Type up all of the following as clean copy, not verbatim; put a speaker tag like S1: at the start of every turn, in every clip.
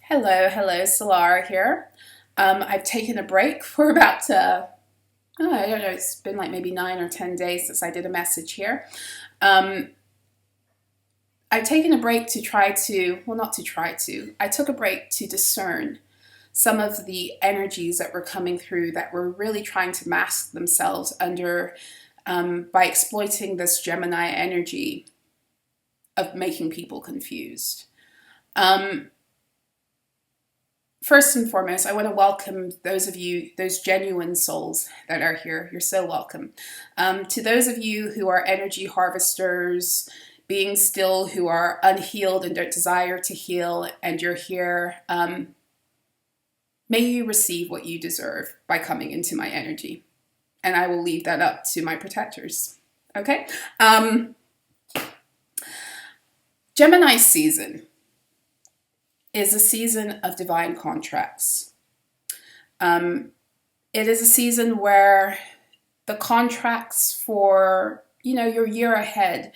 S1: Hello, So-La-Rah here. I've taken a break for about, I don't know, it's been like maybe 9 or 10 days since I did a message here. Um, I've taken a break to try to, well, not to try to, I took a break to discern some of the energies that were coming through that were really trying to mask themselves by exploiting this Gemini energy of making people confused. Um, First and foremost, I want to welcome those of you, those genuine souls that are here. You're so welcome. To those of you who are energy harvesters, being still, who are unhealed and don't desire to heal, and you're here, may you receive what you deserve by coming into my energy. And I will leave that up to my protectors. Okay? Gemini season is a season of divine contracts. It is a season where the contracts for, your year ahead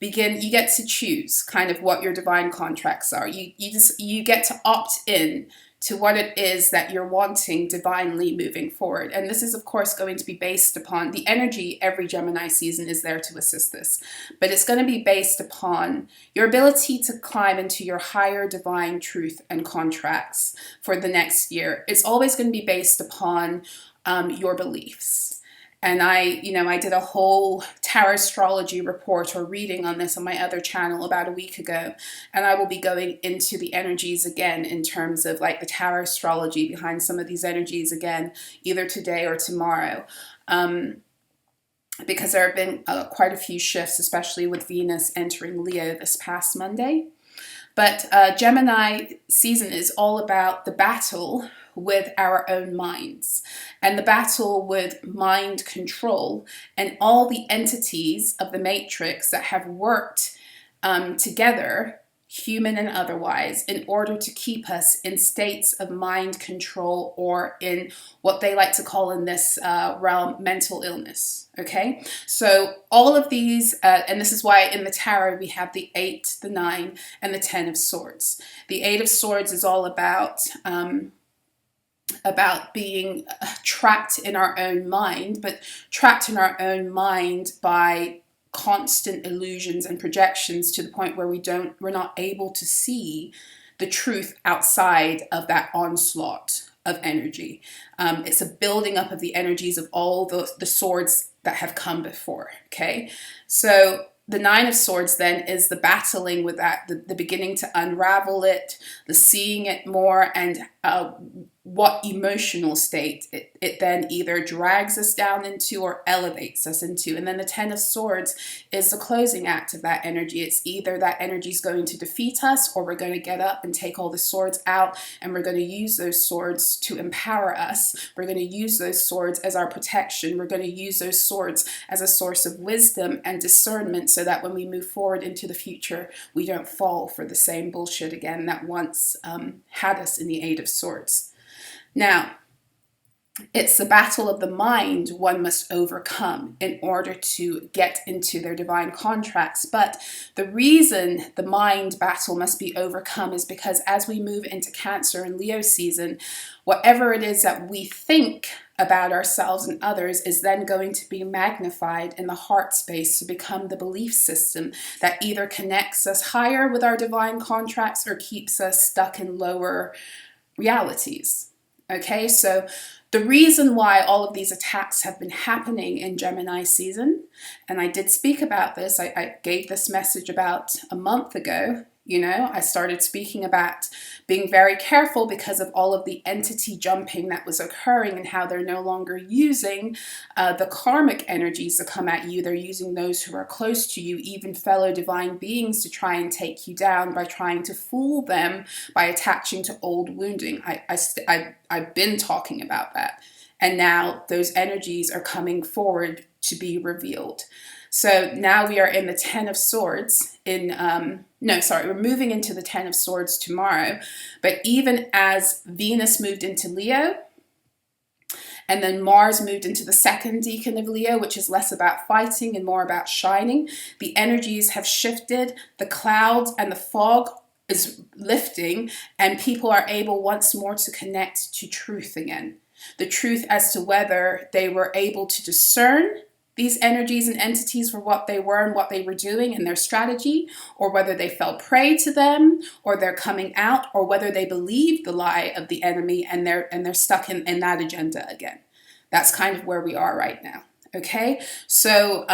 S1: begin. You get to choose kind of what your divine contracts are. You get to opt in to what it is that you're wanting divinely moving forward. And this is, of course, going to be based upon the energy. Every Gemini season is there to assist this, but it's going to be based upon your ability to climb into your higher divine truth and contracts for the next year. It's always going to be based upon your beliefs. And I did a whole tarot astrology report or reading on this on my other channel about a week ago. And I will be going into the energies again in terms of like the tarot astrology behind some of these energies again, either today or tomorrow. Because there have been quite a few shifts, especially with Venus entering Leo this past Monday. But Gemini season is all about the battle with our own minds and the battle with mind control and all the entities of the matrix that have worked together, human and otherwise, in order to keep us in states of mind control, or in what they like to call in this realm mental illness. Okay, so all of these, and this is why in the tarot we have the 8, the 9, and the 10 of swords. The 8 of swords is all about being trapped in our own mind, but trapped in our own mind by constant illusions and projections to the point where we're not able to see the truth outside of that onslaught of energy. It's a building up of the energies of all the swords that have come before. Okay, so the 9 of swords then is the battling with that, the beginning to unravel it, the seeing it more, and what emotional state it then either drags us down into or elevates us into. And then the 10 of swords is the closing act of that energy. It's either that energy is going to defeat us, or we're going to get up and take all the swords out, and we're going to use those swords to empower us. We're going to use those swords as our protection. We're going to use those swords as a source of wisdom and discernment, so that when we move forward into the future, we don't fall for the same bullshit again that once had us in the 8 of swords. Now, it's the battle of the mind one must overcome in order to get into their divine contracts. But the reason the mind battle must be overcome is because as we move into Cancer and Leo season, whatever it is that we think about ourselves and others is then going to be magnified in the heart space to become the belief system that either connects us higher with our divine contracts or keeps us stuck in lower realities. Okay, so the reason why all of these attacks have been happening in Gemini season, and I did speak about this, I gave this message about a month ago. I started speaking about being very careful because of all of the entity jumping that was occurring and how they're no longer using the karmic energies to come at you. They're using those who are close to you, even fellow divine beings, to try and take you down by trying to fool them by attaching to old wounding. I've been talking about that. And now those energies are coming forward to be revealed. So now we are in the 10 of swords we're moving into the 10 of swords tomorrow. But even as Venus moved into Leo, and then Mars moved into the second decan of Leo, which is less about fighting and more about shining, the energies have shifted. The clouds and the fog is lifting, and people are able once more to connect to truth again. The truth as to whether they were able to discern these energies and entities for what they were and what they were doing and their strategy, or whether they fell prey to them, or they're coming out, or whether they believe the lie of the enemy and they're stuck in that agenda again. That's kind of where we are right now. Okay, so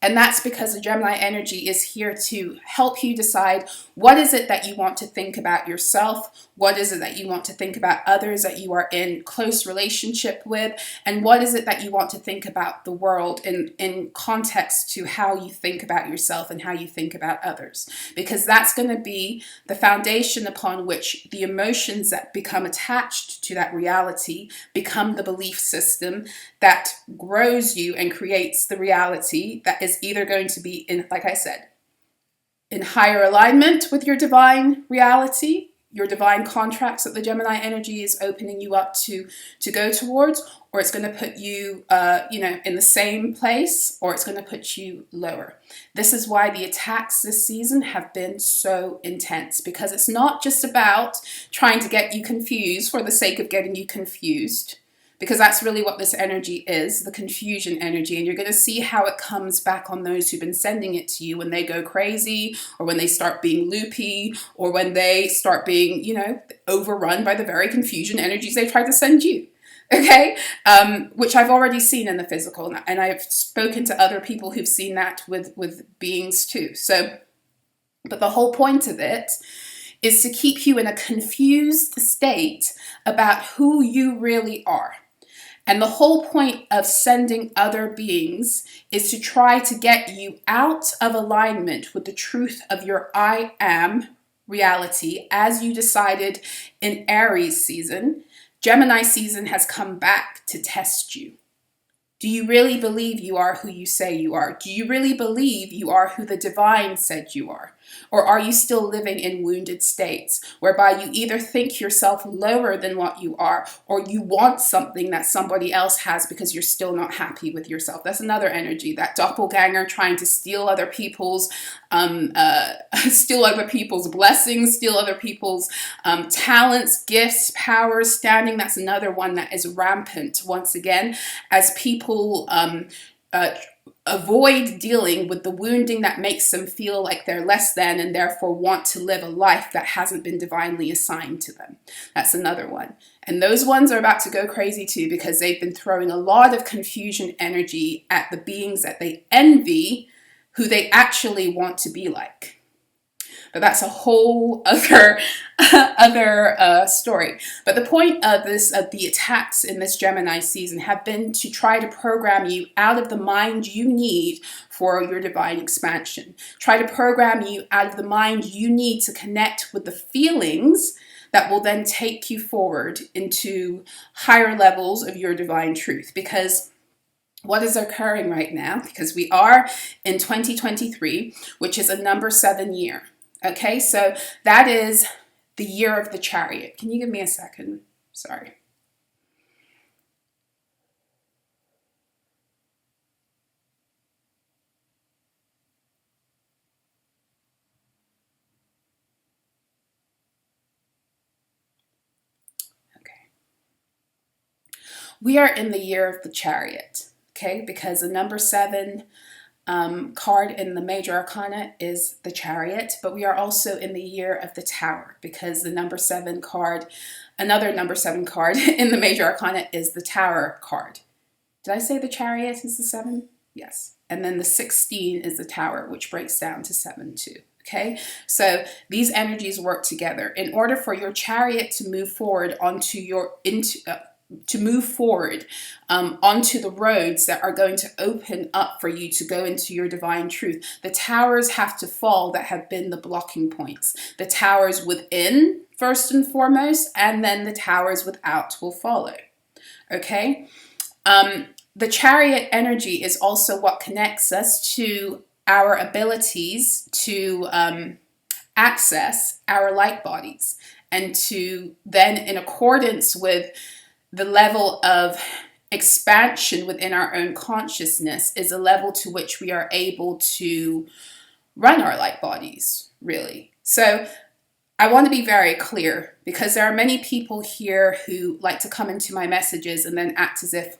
S1: and that's because the Gemini energy is here to help you decide what is it that you want to think about yourself, what is it that you want to think about others that you are in close relationship with, and what is it that you want to think about the world in context to how you think about yourself and how you think about others. Because that's going to be the foundation upon which the emotions that become attached to that reality become the belief system that grows you and creates the reality that is either going to be in, like I said, in higher alignment with your divine reality, your divine contracts that the Gemini energy is opening you up to go towards, or it's going to put you, in the same place, or it's going to put you lower. This is why the attacks this season have been so intense, because it's not just about trying to get you confused for the sake of getting you confused. Because that's really what this energy is, the confusion energy. And you're going to see how it comes back on those who've been sending it to you when they go crazy, or when they start being loopy, or when they start being, overrun by the very confusion energies they tried to send you. Okay? Which I've already seen in the physical. And I've spoken to other people who've seen that with beings too. So, but the whole point of it is to keep you in a confused state about who you really are. And the whole point of sending other beings is to try to get you out of alignment with the truth of your I am reality, as you decided in Aries season. Gemini season has come back to test you. Do you really believe you are who you say you are? Do you really believe you are who the divine said you are? Or are you still living in wounded states, whereby you either think yourself lower than what you are, or you want something that somebody else has because you're still not happy with yourself? That's another energy, that doppelganger trying to steal other people's blessings, steal other people's talents, gifts, powers, standing. That's another one that is rampant once again, as people avoid dealing with the wounding that makes them feel like they're less than, and therefore want to live a life that hasn't been divinely assigned to them. That's another one. And those ones are about to go crazy too, because they've been throwing a lot of confusion energy at the beings that they envy, who they actually want to be like. But that's a whole other story. But the point of the attacks in this Gemini season have been to try to program you out of the mind you need for your divine expansion. Try to program you out of the mind you need to connect with the feelings that will then take you forward into higher levels of your divine truth. Because what is occurring right now, because we are in 2023, which is a number 7 year. Okay, so that is the year of the Chariot. Can you give me a second? Sorry. Okay. We are in the year of the Chariot, okay, because the number 7 card in the major arcana is the Chariot, but we are also in the year of the Tower, because the number 7 card, another number 7 card in the major arcana is the Tower card. Did I say the Chariot is the 7? Yes. And then the 16 is the Tower, which breaks down to 7 too. Okay, so these energies work together in order for your Chariot to move forward onto onto the roads that are going to open up for you to go into your divine truth. The towers have to fall that have been the blocking points. The towers within, first and foremost, and then the towers without will follow. Okay? The Chariot energy is also what connects us to our abilities to access our light bodies, and to then, in accordance with the level of expansion within our own consciousness, is a level to which we are able to run our light bodies, really. So I want to be very clear, because there are many people here who like to come into my messages and then act as if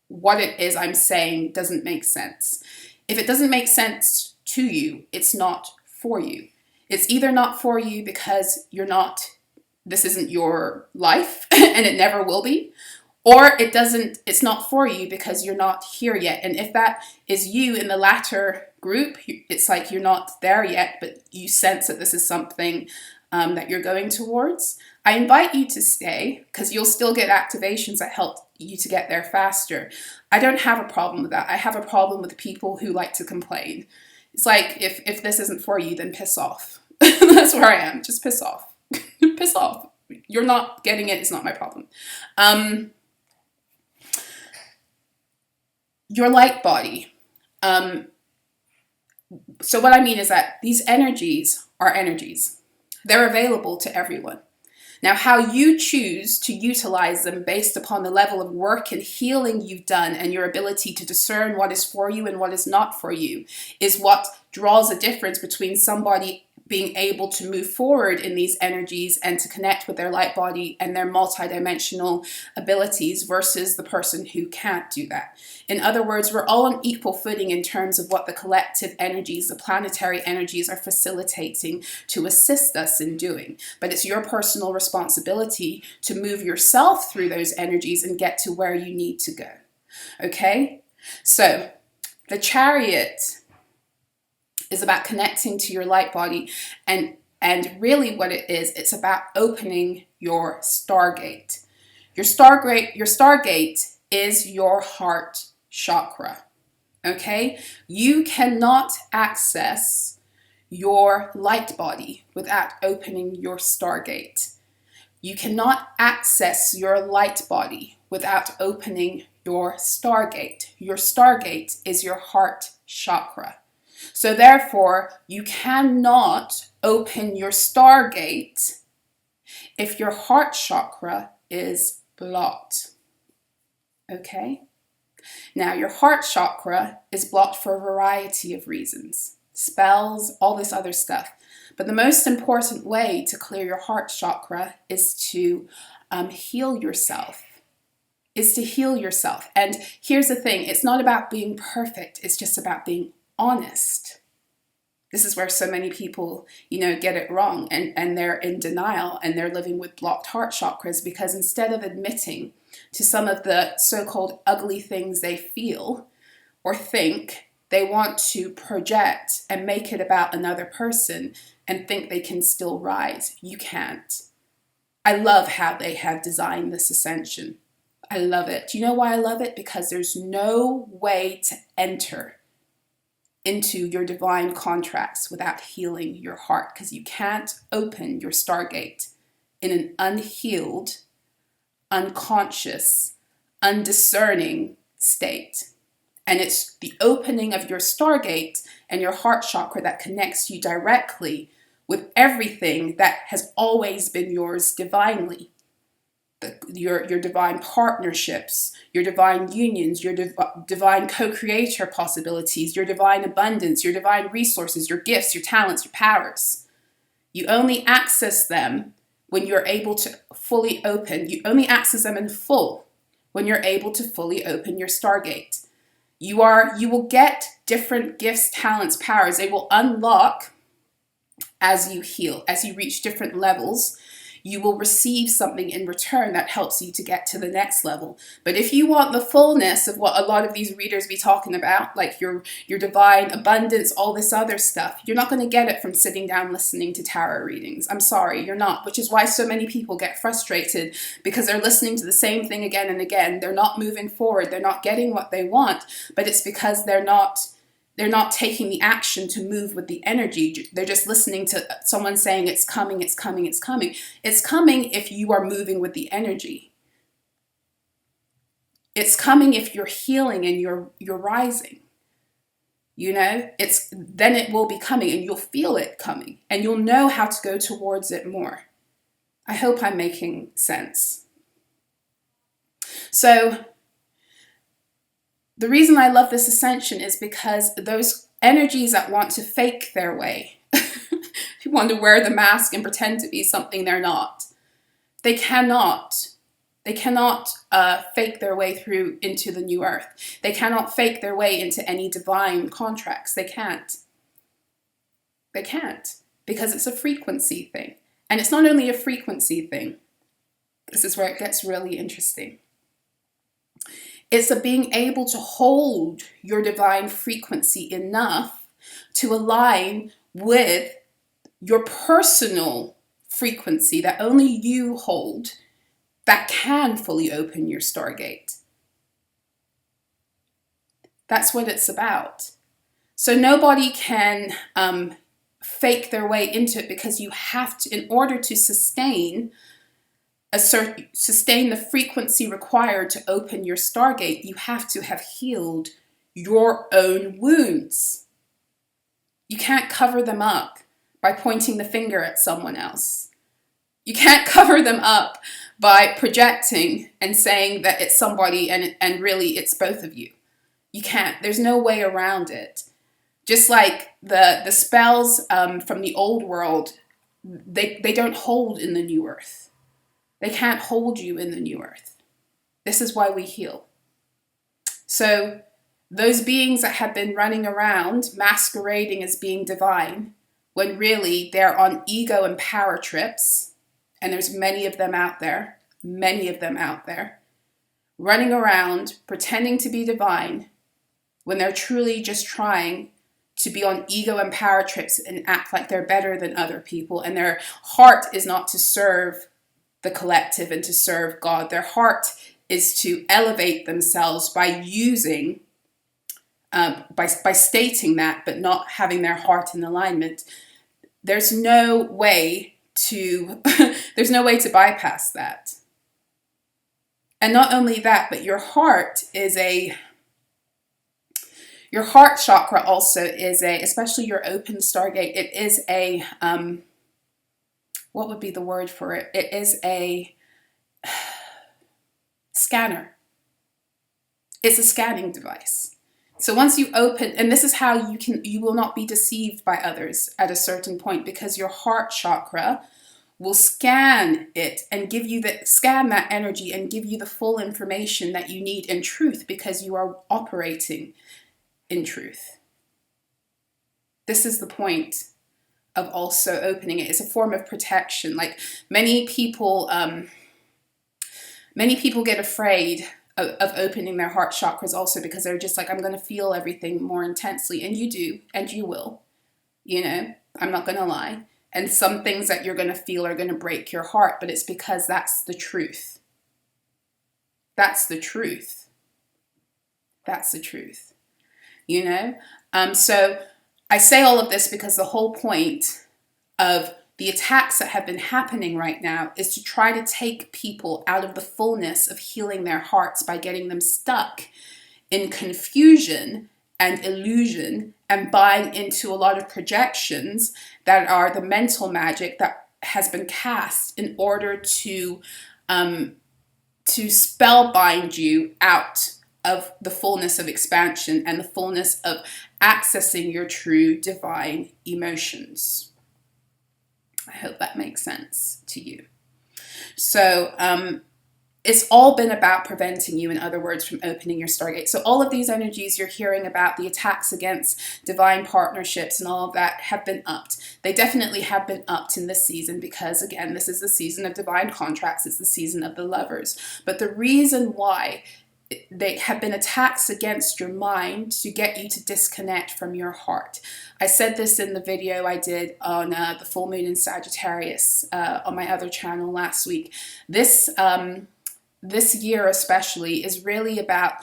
S1: what it is I'm saying doesn't make sense. If it doesn't make sense to you, it's not for you. It's either not for you because this isn't your life and it never will be, or it's not for you because you're not here yet. And if that is you in the latter group, it's like you're not there yet, but you sense that this is something that you're going towards. I invite you to stay, because you'll still get activations that help you to get there faster. I don't have a problem with that. I have a problem with people who like to complain. It's like, if this isn't for you, then piss off. That's where I am. Just piss off. Piss off. You're not getting it. It's not my problem. Your light body. So what I mean is that these energies are energies. They're available to everyone. Now, how you choose to utilize them based upon the level of work and healing you've done and your ability to discern what is for you and what is not for you is what draws a difference between somebody being able to move forward in these energies and to connect with their light body and their multidimensional abilities versus the person who can't do that. In other words, we're all on equal footing in terms of what the collective energies, the planetary energies, are facilitating to assist us in doing. But it's your personal responsibility to move yourself through those energies and get to where you need to go. Okay? So, the Chariot is about connecting to your light body, and really what it is, it's about opening your Stargate. Your Stargate is your heart chakra. Okay? You cannot access your light body without opening your Stargate. You cannot access your light body without opening your Stargate. Your Stargate is your heart chakra. So therefore, you cannot open your Stargate if your heart chakra is blocked. Okay? Now, your heart chakra is blocked for a variety of reasons. Spells, all this other stuff. But the most important way to clear your heart chakra is to heal yourself. And here's the thing, it's not about being perfect, it's just about being honest. This is where so many people, get it wrong, and they're in denial and they're living with blocked heart chakras, because instead of admitting to some of the so-called ugly things they feel or think, they want to project and make it about another person and think they can still rise. You can't. I love how they have designed this ascension. I love it. Do you know why I love it? Because there's no way to enter into your divine contracts without healing your heart, because you can't open your Stargate in an unhealed, unconscious, undiscerning state. And it's the opening of your Stargate and your heart chakra that connects you directly with everything that has always been yours divinely. Your divine partnerships, your divine unions, your divine co-creator possibilities, your divine abundance, your divine resources, your gifts, your talents, your powers. You only access them when you're able to fully open. You only access them in full when you're able to fully open your Stargate. You will get different gifts, talents, powers. They will unlock as you heal, as you reach different levels. You will receive something in return that helps you to get to the next level. But if you want the fullness of what a lot of these readers be talking about, like your divine abundance, all this other stuff, you're not going to get it from sitting down listening to tarot readings. I'm sorry, you're not. Which is why so many people get frustrated, because they're listening to the same thing again and again. They're not moving forward. They're not getting what they want. But it's because they're not taking the action to move with the energy. They're just listening to someone saying it's coming, it's coming, it's coming. It's coming if you are moving with the energy. It's coming if you're healing and you're rising. Then it will be coming, and you'll feel it coming, and you'll know how to go towards it more. I hope I'm making sense. So, the reason I love this ascension is because those energies that want to fake their way, who want to wear the mask and pretend to be something they're not. They cannot. They cannot fake their way through into the new earth. They cannot fake their way into any divine contracts. They can't. They can't, because it's a frequency thing. And it's not only a frequency thing. This is where it gets really interesting. It's a being able to hold your divine frequency enough to align with your personal frequency that only you hold, that can fully open your stargate. That's what it's about. So nobody can fake their way into it, because you have to, in order to sustain the frequency required to open your stargate, you have to have healed your own wounds. You can't cover them up by pointing the finger at someone else. You can't cover them up by projecting and saying that it's somebody and really it's both of you. You can't. There's no way around it. Just like the spells from the old world, they don't hold in the new earth. They can't hold you in the new earth. This is why we heal. So those beings that have been running around masquerading as being divine, when really they're on ego and power trips, and there's many of them out there, running around pretending to be divine, when they're truly just trying to be on ego and power trips and act like they're better than other people, and their heart is not to serve the collective and to serve God. Their heart is to elevate themselves by using, by stating that, but not having their heart in alignment. There's no way to, there's no way to bypass that. And not only that, but your heart chakra also is especially your open stargate, it is a, what would be the word for it? It is a scanner. It's a scanning device. So once you open, and this is how you will not be deceived by others at a certain point, because your heart chakra will scan it and scan that energy and give you the full information that you need in truth, because you are operating in truth. This is the point of also opening it. It's a form of protection. Like many people get afraid of opening their heart chakras also, because they're just like, I'm going to feel everything more intensely. And you do, and you will, I'm not going to lie. And some things that you're going to feel are going to break your heart, but it's because that's the truth. That's the truth. That's the truth. So I say all of this because the whole point of the attacks that have been happening right now is to try to take people out of the fullness of healing their hearts by getting them stuck in confusion and illusion and buying into a lot of projections that are the mental magic that has been cast in order to spellbind you out of the fullness of expansion and the fullness of accessing your true divine emotions. I hope that makes sense to you. So it's all been about preventing you, in other words, from opening your stargate. So all of these energies you're hearing about, the attacks against divine partnerships and all of that, have been upped. They definitely have been upped in this season because, again, this is the season of divine contracts. It's the season of the lovers. But the reason why they have been attacks against your mind to get you to disconnect from your heart. I said this in the video I did on the full moon in Sagittarius on my other channel last week. This year especially is really about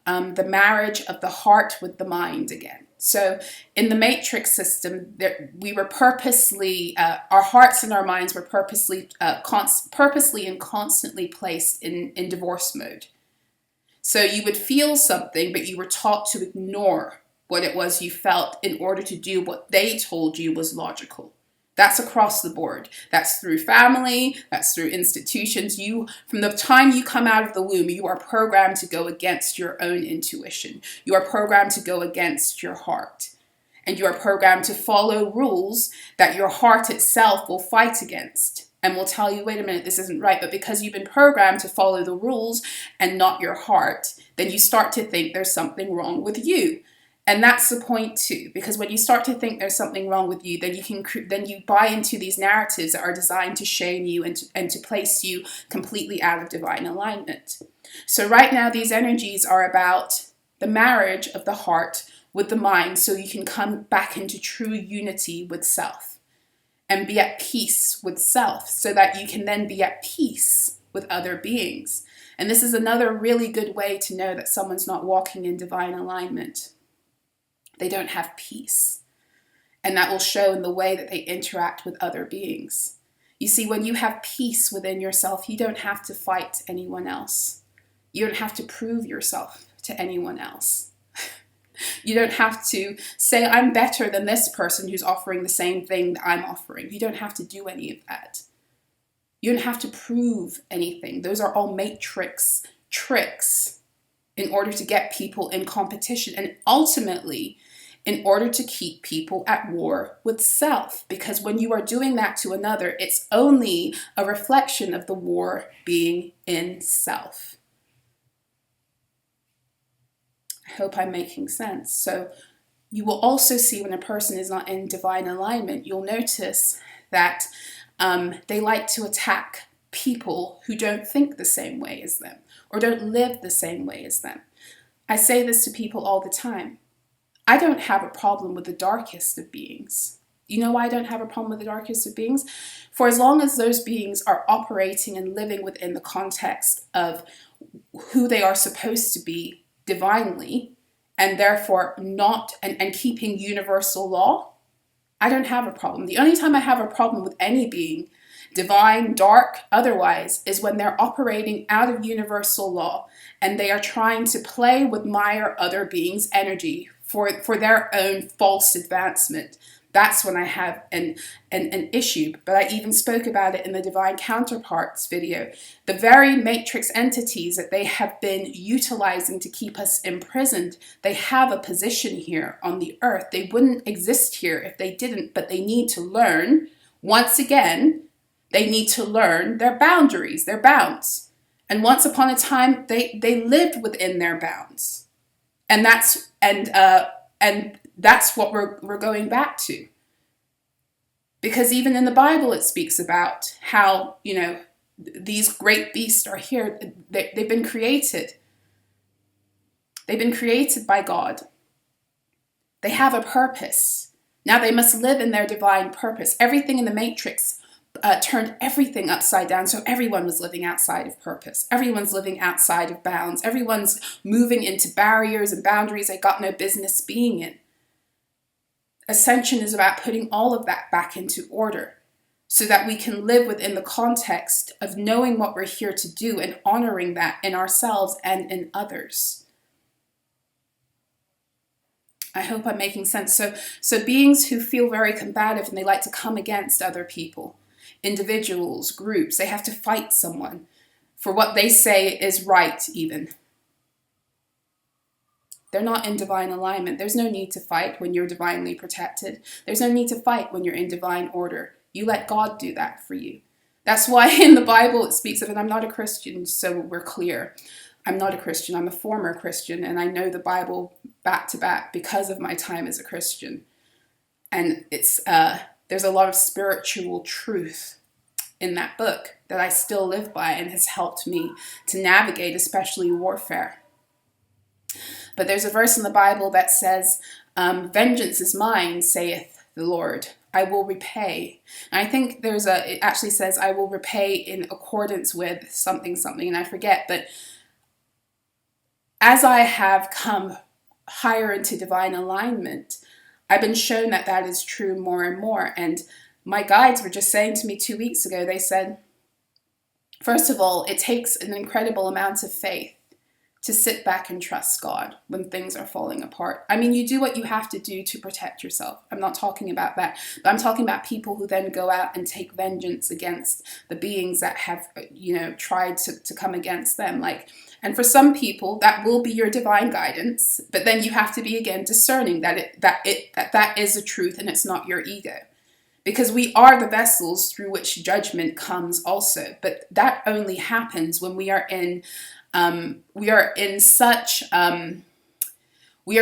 S1: the marriage of the heart with the mind again. So in the matrix system, we were purposely, our hearts and our minds were purposely and constantly placed in divorce mode. So you would feel something, but you were taught to ignore what it was you felt in order to do what they told you was logical. That's across the board. That's through family, that's through institutions. From the time you come out of the womb, you are programmed to go against your own intuition. You are programmed to go against your heart. And you are programmed to follow rules that your heart itself will fight against and will tell you, wait a minute, this isn't right. But because you've been programmed to follow the rules and not your heart, then you start to think there's something wrong with you. And that's the point too, because when you start to think there's something wrong with you, then you buy into these narratives that are designed to shame you and to place you completely out of divine alignment. So right now, these energies are about the marriage of the heart with the mind, so you can come back into true unity with self and be at peace with self, so that you can then be at peace with other beings. And this is another really good way to know that someone's not walking in divine alignment. They don't have peace. And that will show in the way that they interact with other beings. You see, when you have peace within yourself, you don't have to fight anyone else. You don't have to prove yourself to anyone else. You don't have to say, I'm better than this person who's offering the same thing that I'm offering. You don't have to do any of that. You don't have to prove anything. Those are all matrix tricks in order to get people in competition, and ultimately in order to keep people at war with self. Because when you are doing that to another, it's only a reflection of the war being in self. I hope I'm making sense. So you will also see when a person is not in divine alignment, you'll notice that they like to attack people who don't think the same way as them or don't live the same way as them. I say this to people all the time. I don't have a problem with the darkest of beings. You know why I don't have a problem with the darkest of beings? For as long as those beings are operating and living within the context of who they are supposed to be divinely, and therefore not, and keeping universal law, I don't have a problem. The only time I have a problem with any being, divine, dark, otherwise, is when they're operating out of universal law and they are trying to play with my or other beings' energy for their own false advancement. That's when I have an issue. But I even spoke about it in the Divine Counterparts video. The very matrix entities that they have been utilizing to keep us imprisoned, they have a position here on the earth. They wouldn't exist here if they didn't, but they need to learn, once again, they need to learn their boundaries, their bounds. And once upon a time, they lived within their bounds. And that's what we're going back to. Because even in the Bible, it speaks about how, these great beasts are here. They've been created. They've been created by God. They have a purpose. Now they must live in their divine purpose. Everything in the Matrix turned everything upside down, so everyone was living outside of purpose. Everyone's living outside of bounds. Everyone's moving into barriers and boundaries they got no business being in. Ascension is about putting all of that back into order so that we can live within the context of knowing what we're here to do and honoring that in ourselves and in others. I hope I'm making sense. So beings who feel very combative and they like to come against other people, individuals, groups, they have to fight someone for what they say is right even. They're not in divine alignment. There's no need to fight when you're divinely protected. There's no need to fight when you're in divine order. You let God do that for you. That's why in the Bible it speaks of, and I'm not a Christian, so we're clear. I'm not a Christian. I'm a former Christian, and I know the Bible back to back because of my time as a Christian. And there's a lot of spiritual truth in that book that I still live by and has helped me to navigate, especially warfare. But there's a verse in the Bible that says, vengeance is mine, saith the Lord. I will repay. And I think it actually says, I will repay in accordance with something, and I forget. But as I have come higher into divine alignment, I've been shown that that is true more and more. And my guides were just saying to me 2 weeks ago, they said, first of all, it takes an incredible amount of faith to sit back and trust God when things are falling apart. I mean, you do what you have to do to protect yourself. I'm not talking about that, but I'm talking about people who then go out and take vengeance against the beings that have, tried to come against them. And for some people, that will be your divine guidance, but then you have to be, again, discerning that is the truth and it's not your ego. Because we are the vessels through which judgment comes also, but that only happens when we are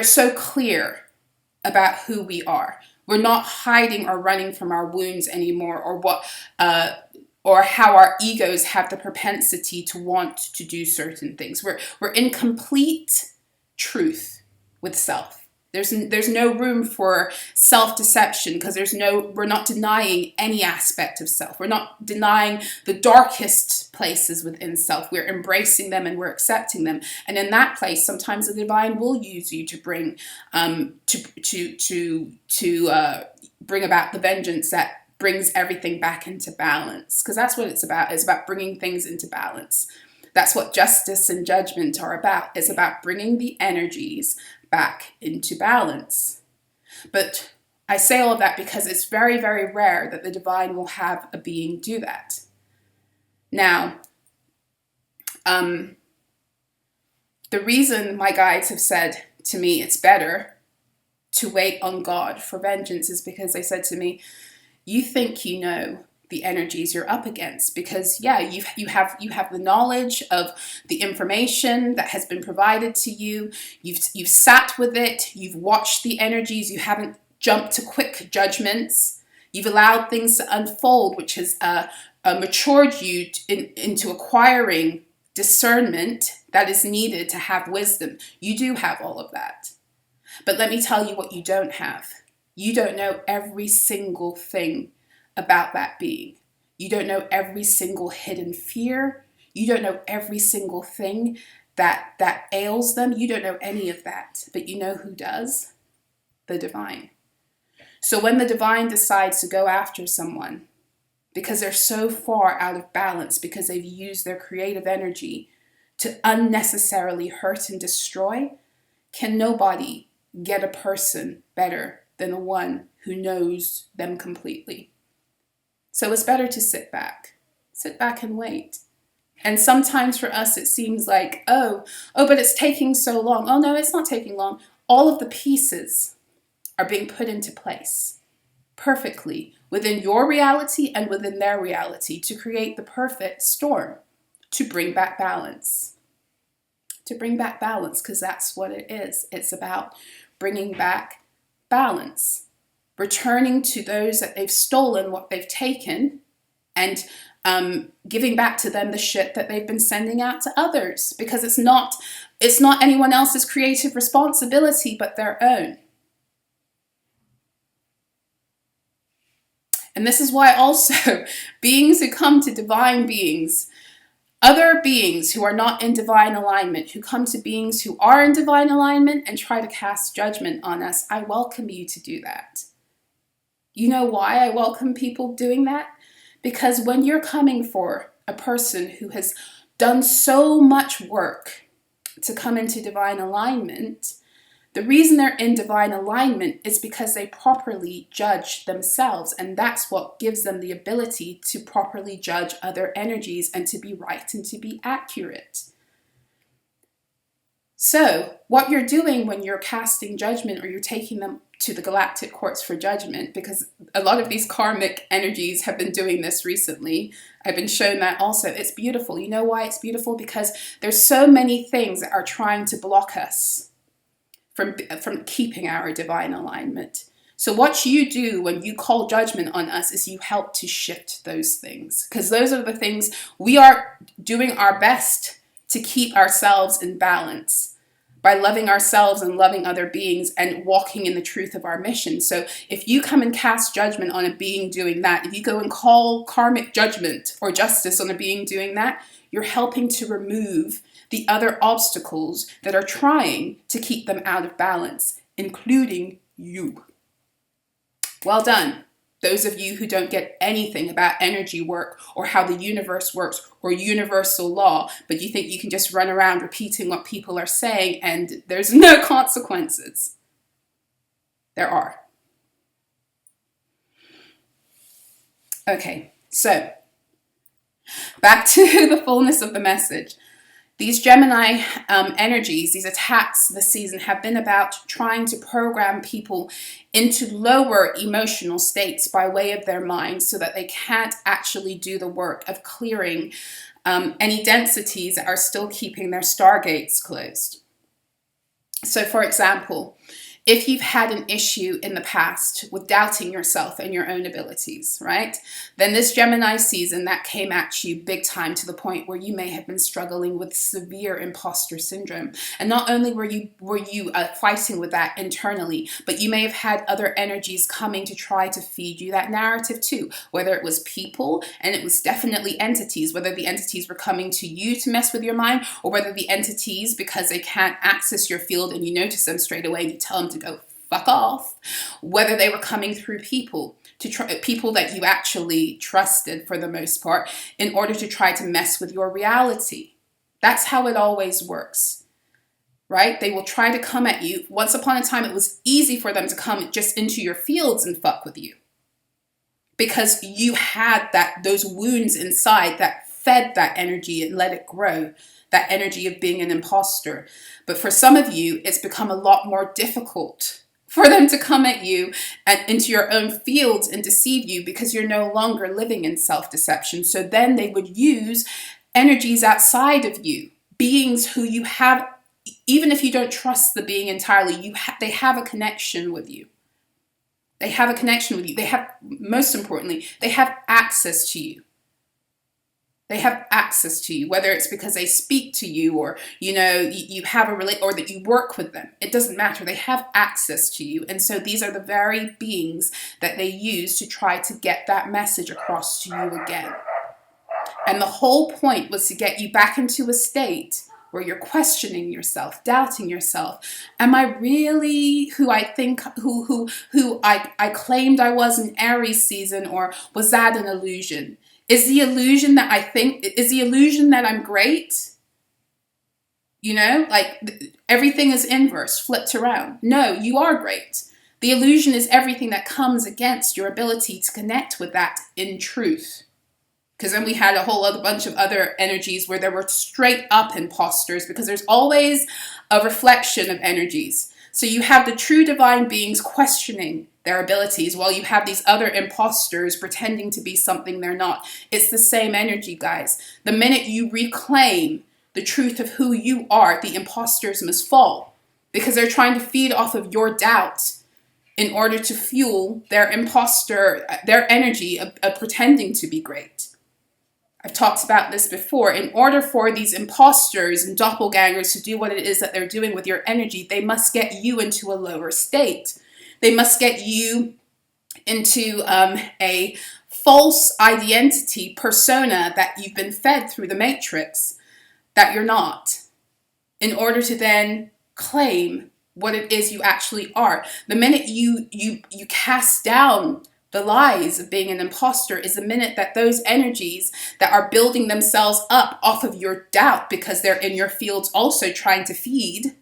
S1: so clear about who we are. We're not hiding or running from our wounds anymore, or how our egos have the propensity to want to do certain things. We're in complete truth with self. There's no room for self-deception, because we're not denying any aspect of self. We're not denying the darkest places within self. We're embracing them and we're accepting them. And in that place, sometimes the divine will use you to bring bring about the vengeance that brings everything back into balance. Because that's what it's about. It's about bringing things into balance. That's what justice and judgment are about. It's about bringing the energies back into balance. But I say all of that because it's very, very rare that the divine will have a being do that. Now, the reason my guides have said to me it's better to wait on God for vengeance is because they said to me, you think you know the energies you're up against, because you have the knowledge of the information that has been provided to you. You've sat with it, you've watched the energies, you haven't jumped to quick judgments. You've allowed things to unfold, which has matured you into acquiring discernment that is needed to have wisdom. You do have all of that. But let me tell you what you don't have. You don't know every single thing about that being. You don't know every single hidden fear. You don't know every single thing that ails them. You don't know any of that. But you know who does? The divine. So when the divine decides to go after someone because they're so far out of balance, because they've used their creative energy to unnecessarily hurt and destroy, can nobody get a person better than the one who knows them completely. So it's better to sit back and wait. And sometimes for us, it seems like, oh, but it's taking so long. Oh no, it's not taking long. All of the pieces are being put into place perfectly within your reality and within their reality to create the perfect storm, to bring back balance. To bring back balance, because that's what it is. It's about bringing back balance. Returning to those that they've stolen what they've taken, and giving back to them the shit that they've been sending out to others, because it's not anyone else's creative responsibility but their own. And this is why also beings who come to divine beings, other beings who are not in divine alignment, who come to beings who are in divine alignment and try to cast judgment on us, I welcome you to do that. You know why I welcome people doing that? Because when you're coming for a person who has done so much work to come into divine alignment, the reason they're in divine alignment is because they properly judge themselves. And that's what gives them the ability to properly judge other energies and to be right and to be accurate. So what you're doing when you're casting judgment, or you're taking them to the galactic courts for judgment, because a lot of these karmic energies have been doing this recently. I've been shown that also. It's beautiful. You know why it's beautiful? Because there's so many things that are trying to block us from keeping our divine alignment. So what you do when you call judgment on us is you help to shift those things, because those are the things we are doing our best to keep ourselves in balance by loving ourselves and loving other beings and walking in the truth of our mission. So if you come and cast judgment on a being doing that, if you go and call karmic judgment or justice on a being doing that, you're helping to remove the other obstacles that are trying to keep them out of balance, including you. Well done. Those of you who don't get anything about energy work or how the universe works or universal law, but you think you can just run around repeating what people are saying and there's no consequences. There are. Okay, so back to the fullness of the message. These Gemini energies, these attacks this season have been about trying to program people into lower emotional states by way of their minds so that they can't actually do the work of clearing any densities that are still keeping their stargates closed. So for example, if you've had an issue in the past with doubting yourself and your own abilities, right? Then this Gemini season, that came at you big time to the point where you may have been struggling with severe imposter syndrome. And not only were you fighting with that internally, but you may have had other energies coming to try to feed you that narrative too, whether it was people, and it was definitely entities, whether the entities were coming to you to mess with your mind, or whether the entities, because they can't access your field and you notice them straight away and you tell them to go fuck off, whether they were coming through people, people that you actually trusted for the most part, in order to try to mess with your reality. That's how it always works, right? They will try to come at you. Once upon a time, it was easy for them to come just into your fields and fuck with you because you had those wounds inside that fed that energy and let it grow. That energy of being an imposter. But for some of you, it's become a lot more difficult for them to come at you and into your own fields and deceive you because you're no longer living in self-deception. So then they would use energies outside of you, beings who you have, even if you don't trust the being entirely, they have a connection with you. They have a connection with you. They have, most importantly, they have access to you. They have access to you, whether it's because they speak to you or, you have a or that you work with them. It doesn't matter. They have access to you. And so these are the very beings that they use to try to get that message across to you again. And the whole point was to get you back into a state where you're questioning yourself, doubting yourself. Am I really who I think, who I claimed I was in Aries season, or was that an illusion? Is the illusion that I'm great? Like everything is inverse, flipped around. No, you are great. The illusion is everything that comes against your ability to connect with that in truth. Because then we had a whole other bunch of other energies where there were straight up imposters, because there's always a reflection of energies. So you have the true divine beings questioning their abilities, while you have these other imposters pretending to be something they're not. It's the same energy, guys. The minute you reclaim the truth of who you are, the imposters must fall, because they're trying to feed off of your doubt in order to fuel their energy of pretending to be great. I've talked about this before. In order for these imposters and doppelgangers to do what it is that they're doing with your energy, they must get you into a lower state. They must get you into a false identity persona that you've been fed through the matrix that you're not, in order to then claim what it is you actually are. The minute you cast down the lies of being an imposter is the minute that those energies that are building themselves up off of your doubt, because they're in your fields also trying to feed,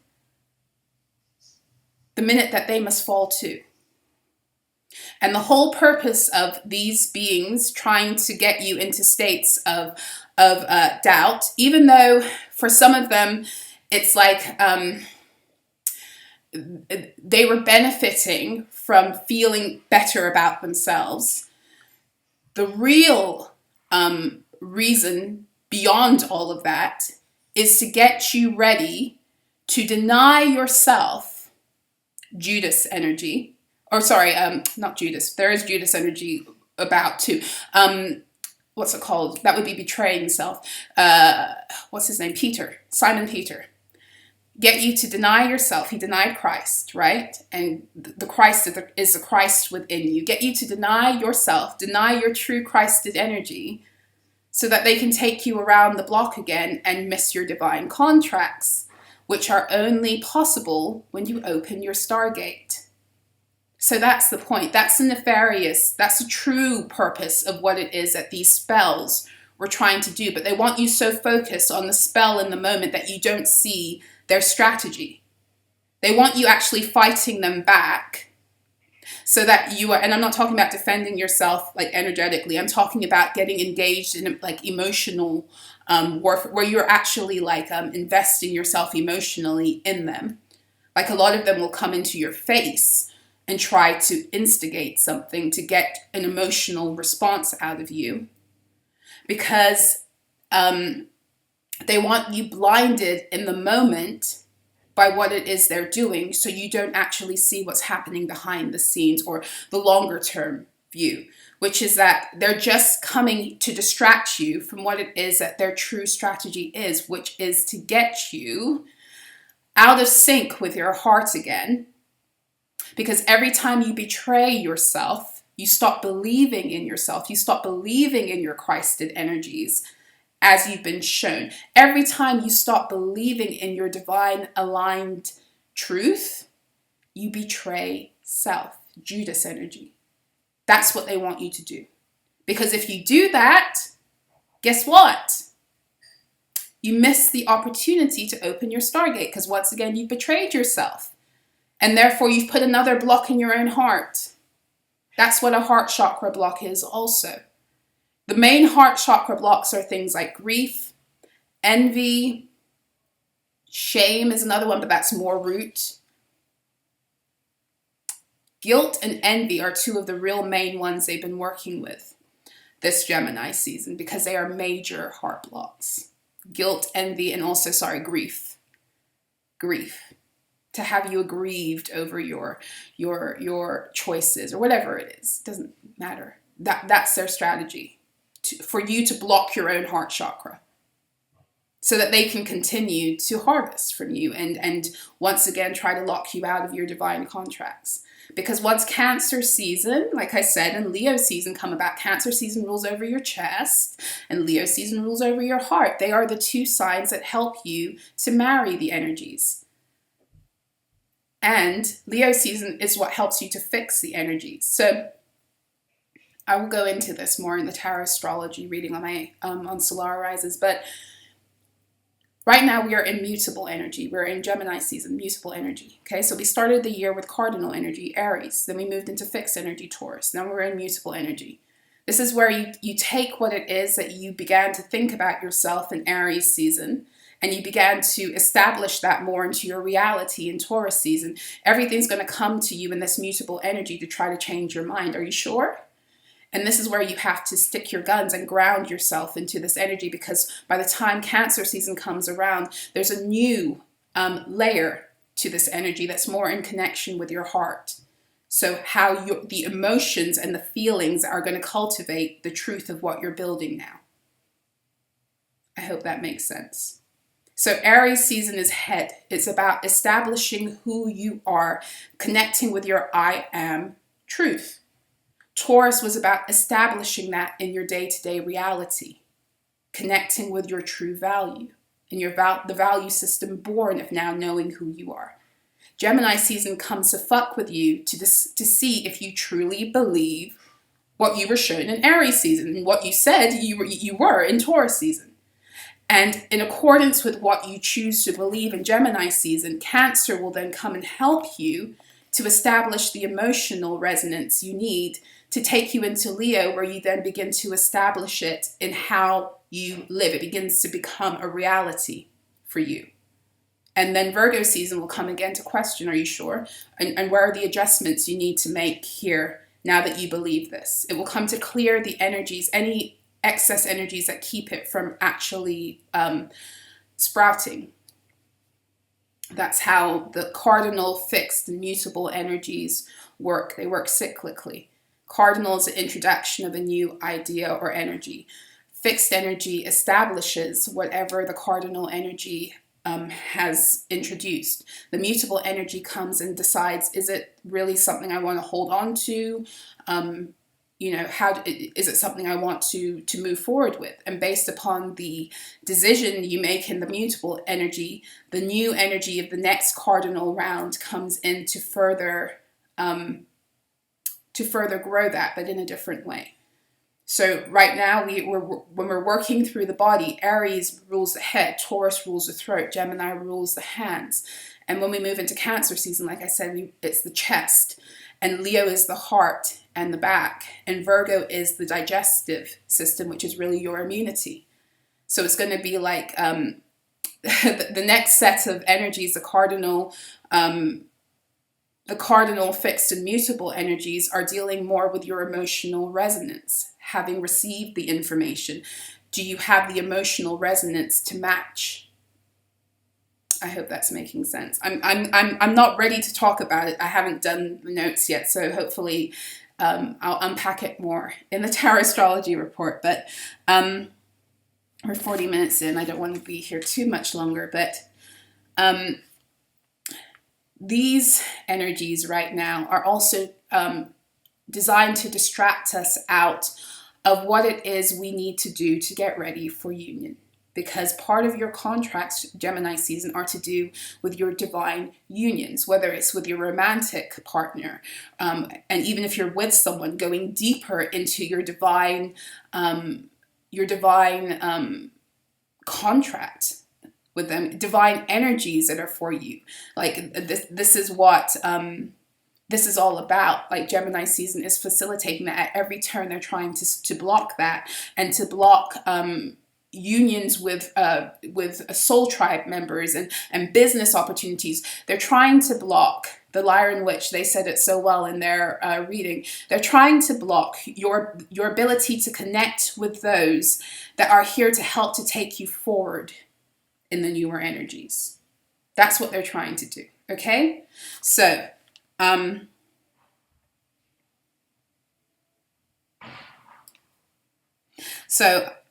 S1: the minute that they must fall too. And the whole purpose of these beings trying to get you into states of doubt, even though for some of them it's like they were benefiting from feeling better about themselves, the real reason beyond all of that is to get you ready to deny yourself Judas energy. Or sorry, not Judas. There is Judas energy about too. What's it called? That would be betraying self. What's his name? Peter. Simon Peter. Get you to deny yourself. He denied Christ, right? And the Christ is the Christ within you. Get you to deny yourself, deny your true Christed energy, so that they can take you around the block again and miss your divine contracts, which are only possible when you open your Stargate. So that's the point. That's the nefarious, that's the true purpose of what it is that these spells were trying to do. But they want you so focused on the spell in the moment that you don't see their strategy. They want you actually fighting them back so that you are, and I'm not talking about defending yourself like energetically, I'm talking about getting engaged in like emotional warfare, where you're actually like investing yourself emotionally in them. Like a lot of them will come into your face and try to instigate something to get an emotional response out of you, because they want you blinded in the moment by what it is they're doing, so you don't actually see what's happening behind the scenes or the longer term view, which is that they're just coming to distract you from what it is that their true strategy is, which is to get you out of sync with your heart again. Because every time you betray yourself, you stop believing in yourself, you stop believing in your Christed energies as you've been shown. Every time you stop believing in your divine aligned truth, you betray self, Judas energy. That's what they want you to do. Because if you do that, guess what? You miss the opportunity to open your Stargate, because once again, you've betrayed yourself. And therefore, you've put another block in your own heart. That's what a heart chakra block is also. The main heart chakra blocks are things like grief, envy, shame is another one, but that's more root. Guilt and envy are two of the real main ones they've been working with this Gemini season, because they are major heart blocks. Guilt, envy, and also, grief. Grief. To have you aggrieved over your choices or whatever it is. Doesn't matter. That's their strategy. For you to block your own heart chakra so that they can continue to harvest from you and once again try to lock you out of your divine contracts. Because once Cancer season, like I said, and Leo season come about, Cancer season rules over your chest and Leo season rules over your heart. They are the two signs that help you to marry the energies. And Leo season is what helps you to fix the energies. So I will go into this more in the tarot astrology reading on my on Solar Rises, but right now we are in mutable energy. We're in Gemini season, mutable energy. Okay, so we started the year with cardinal energy, Aries. Then we moved into fixed energy, Taurus. Now we're in mutable energy. This is where you take what it is that you began to think about yourself in Aries season, and you began to establish that more into your reality in Taurus season. Everything's going to come to you in this mutable energy to try to change your mind. Are you sure? And this is where you have to stick your guns and ground yourself into this energy, because by the time Cancer season comes around, there's a new layer to this energy that's more in connection with your heart. So how the emotions and the feelings are going to cultivate the truth of what you're building now. I hope that makes sense. So Aries season is head. It's about establishing who you are, connecting with your I am truth. Taurus was about establishing that in your day-to-day reality, connecting with your true value and the value system born of now knowing who you are. Gemini season comes to fuck with you to see if you truly believe what you were shown in Aries season and what you said you were in Taurus season. And in accordance with what you choose to believe in Gemini season, Cancer will then come and help you to establish the emotional resonance you need to take you into Leo, where you then begin to establish it in how you live. It begins to become a reality for you. And then Virgo season will come again to question, are you sure? And where are the adjustments you need to make here now that you believe this? It will come to clear the energies, any excess energies that keep it from actually sprouting. That's how the cardinal, fixed, and mutable energies work. They work cyclically. Cardinal is the introduction of a new idea or energy. Fixed energy establishes whatever the cardinal energy has introduced. The mutable energy comes and decides, is it really something I want to hold on to? Is it something I want to move forward with? And based upon the decision you make in the mutable energy, the new energy of the next cardinal round comes in to further to further grow that, but in a different way. So right now, when we're working through the body, Aries rules the head, Taurus rules the throat, Gemini rules the hands. And when we move into Cancer season, like I said, it's the chest. And Leo is the heart and the back. And Virgo is the digestive system, which is really your immunity. So it's going to be like the next set of energies, the cardinal, fixed and mutable energies are dealing more with your emotional resonance. Having received the information, do you have the emotional resonance to match? I hope that's making sense. I'm not ready to talk about it. I haven't done the notes yet, so hopefully I'll unpack it more in the Tarot Astrology Report. But we're 40 minutes in. I don't want to be here too much longer, but these energies right now are also designed to distract us out of what it is we need to do to get ready for union. Because part of your contracts, Gemini season, are to do with your divine unions, whether it's with your romantic partner, and even if you're with someone, going deeper into your divine contract with them, divine energies that are for you. Like this is what this is all about. Like Gemini season is facilitating that. At every turn, they're trying to block that and to block unions with soul tribe members and business opportunities. They're trying to block the Liar and Witch. They said it so well in their reading. They're trying to block your ability to connect with those that are here to help to take you forward in the newer energies. That's what they're trying to do. Okay? So,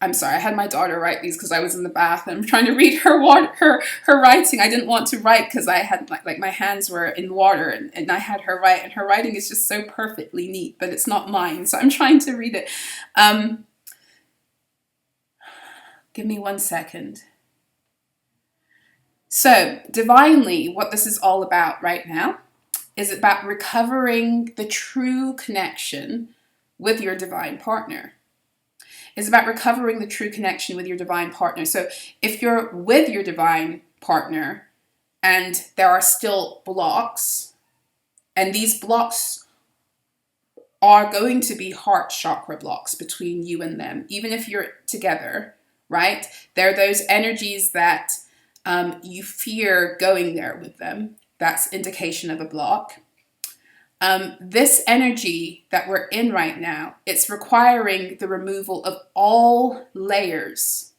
S1: I'm sorry, I had my daughter write these because I was in the bath and I'm trying to read her writing. I didn't want to write because I had like my hands were in water and I had her write, and her writing is just so perfectly neat, but it's not mine. So I'm trying to read it. Give me 1 second. So divinely, what this is all about right now is about recovering the true connection with your divine partner. It's about recovering the true connection with your divine partner. So if you're with your divine partner and there are still blocks, and these blocks are going to be heart chakra blocks between you and them, even if you're together, right? There are those energies that you fear going there with them. That's indication of a block. This energy that we're in right now, it's requiring the removal of all layers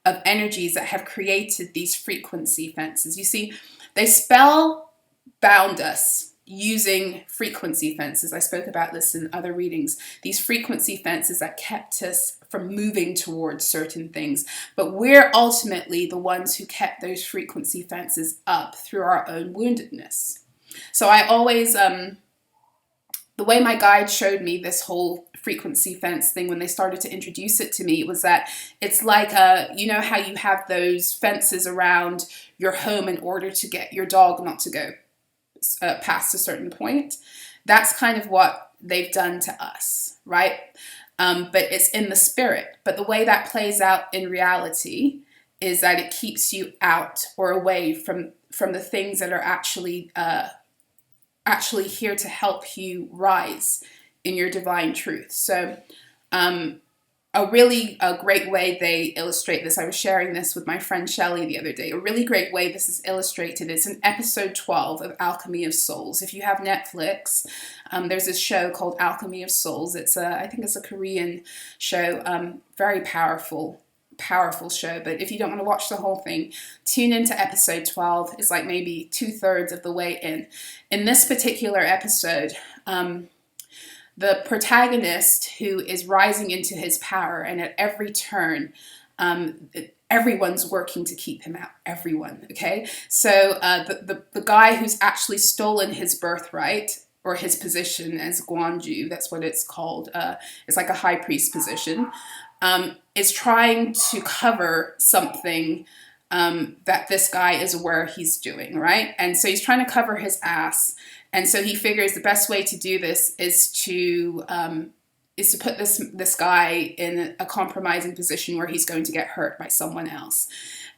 S1: of energies that have created these frequency fences. You see, they spell bound us using frequency fences. I spoke about this in other readings. These frequency fences that kept us from moving towards certain things. But we're ultimately the ones who kept those frequency fences up through our own woundedness. So I always... the way my guide showed me this whole frequency fence thing when they started to introduce it to me was that it's like, you know how you have those fences around your home in order to get your dog not to go past a certain point? That's kind of what they've done to us, right? But it's in the spirit. But the way that plays out in reality is that it keeps you out or away from the things that are actually here to help you rise in your divine truth. So a great way they illustrate this, I was sharing this with my friend Shelley the other day, a really great way this is illustrated is in episode 12 of Alchemy of Souls. If you have Netflix, there's this show called Alchemy of Souls. I think it's a Korean show, very powerful show. But if you don't want to watch the whole thing, tune into episode 12. It's like maybe 2/3 of the way in. In this particular episode, the protagonist who is rising into his power, and at every turn, everyone's working to keep him out. Everyone, okay? So the guy who's actually stolen his birthright, or his position as Guanju, that's what it's called. It's like a high priest position. Is trying to cover something that this guy is aware he's doing, right? And so he's trying to cover his ass. And so he figures the best way to do this is to put this guy in a compromising position where he's going to get hurt by someone else.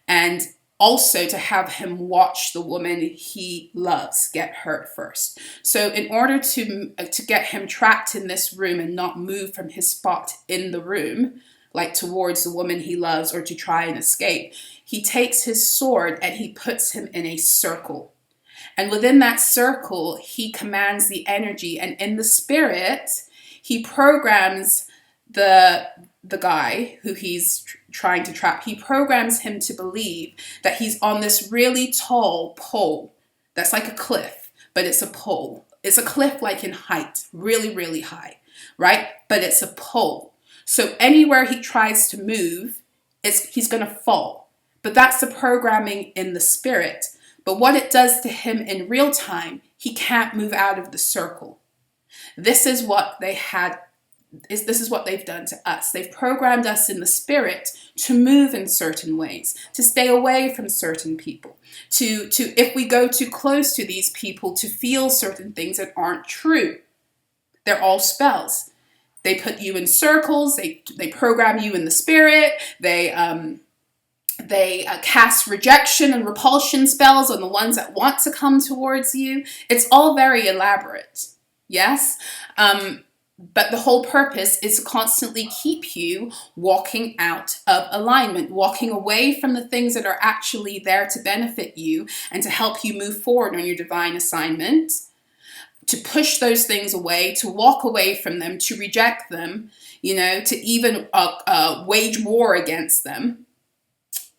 S1: And also to have him watch the woman he loves get hurt first. So in order to get him trapped in this room and not move from his spot in the room, like towards the woman he loves or to try and escape, he takes his sword and he puts him in a circle. And within that circle, he commands the energy, and in the spirit, he programs the guy who he's trying to trap. He programs him to believe that he's on this really tall pole that's like a cliff, but it's a pole. It's a cliff like in height, really, really high, right? But it's a pole. So anywhere he tries to move, he's going to fall. But that's the programming in the spirit. But what it does to him in real time, he can't move out of the circle. This is what this is what they've done to us. They've programmed us in the spirit to move in certain ways, to stay away from certain people, to if we go too close to these people, to feel certain things that aren't true. They're all spells. They put you in circles. They program you in the spirit. They cast rejection and repulsion spells on the ones that want to come towards you. It's all very elaborate. Yes? But the whole purpose is to constantly keep you walking out of alignment, walking away from the things that are actually there to benefit you and to help you move forward on your divine assignment, to push those things away, to walk away from them, to reject them, to even wage war against them.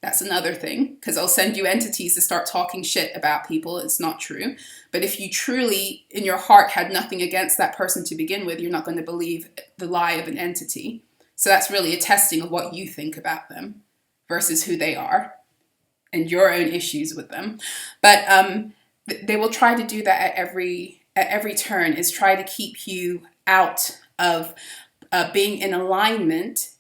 S1: That's another thing, because I'll send you entities to start talking shit about people. It's not true. But if you truly, in your heart, had nothing against that person to begin with, you're not going to believe the lie of an entity. So that's really a testing of what you think about them versus who they are and your own issues with them. But they will try to do that at every turn, is try to keep you out of being in alignment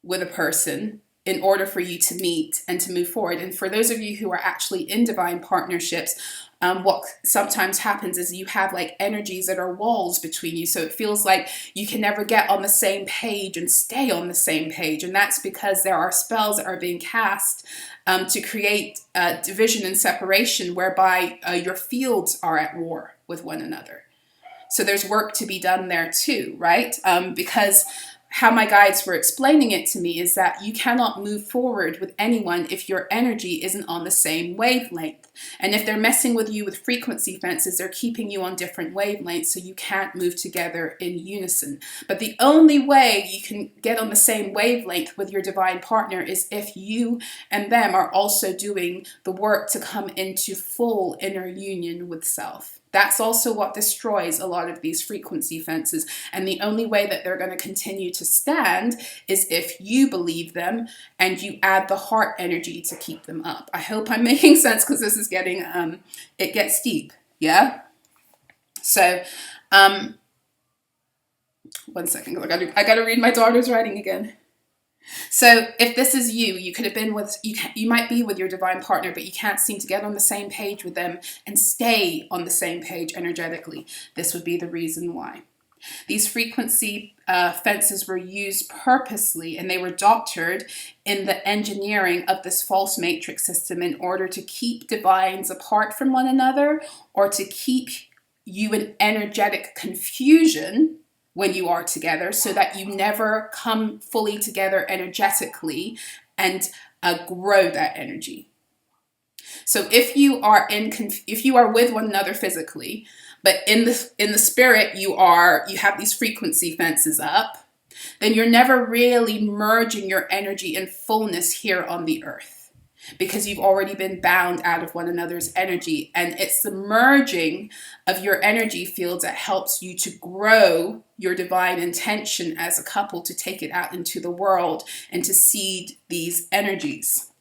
S1: with a person in order for you to meet and to move forward. And for those of you who are actually in divine partnerships, what sometimes happens is you have like energies that are walls between you. So it feels like you can never get on the same page and stay on the same page. And that's because there are spells that are being cast to create division and separation, whereby your fields are at war with one another. So there's work to be done there too, right? Because how my guides were explaining it to me is that you cannot move forward with anyone if your energy isn't on the same wavelength. And if they're messing with you with frequency fences, they're keeping you on different wavelengths, so you can't move together in unison. But the only way you can get on the same wavelength with your divine partner is if you and them are also doing the work to come into full inner union with self. That's also what destroys a lot of these frequency fences. And the only way that they're going to continue to stand is if you believe them and you add the heart energy to keep them up. I hope I'm making sense, because this is getting, it gets deep. Yeah? So, 1 second, I got to read my daughter's writing again. So if this is you, you could have been with, you might be with your divine partner, but you can't seem to get on the same page with them and stay on the same page energetically. This would be the reason why. These frequency fences were used purposely, and they were doctored in the engineering of this false matrix system in order to keep divines apart from one another, or to keep you in energetic confusion when you are together, so that you never come fully together energetically and grow that energy. So if you are with one another physically, but in the spirit you have these frequency fences up, then you're never really merging your energy in fullness here on the earth, because you've already been bound out of one another's energy. And it's the merging of your energy fields that helps you to grow your divine intention as a couple, to take it out into the world and to seed these energies.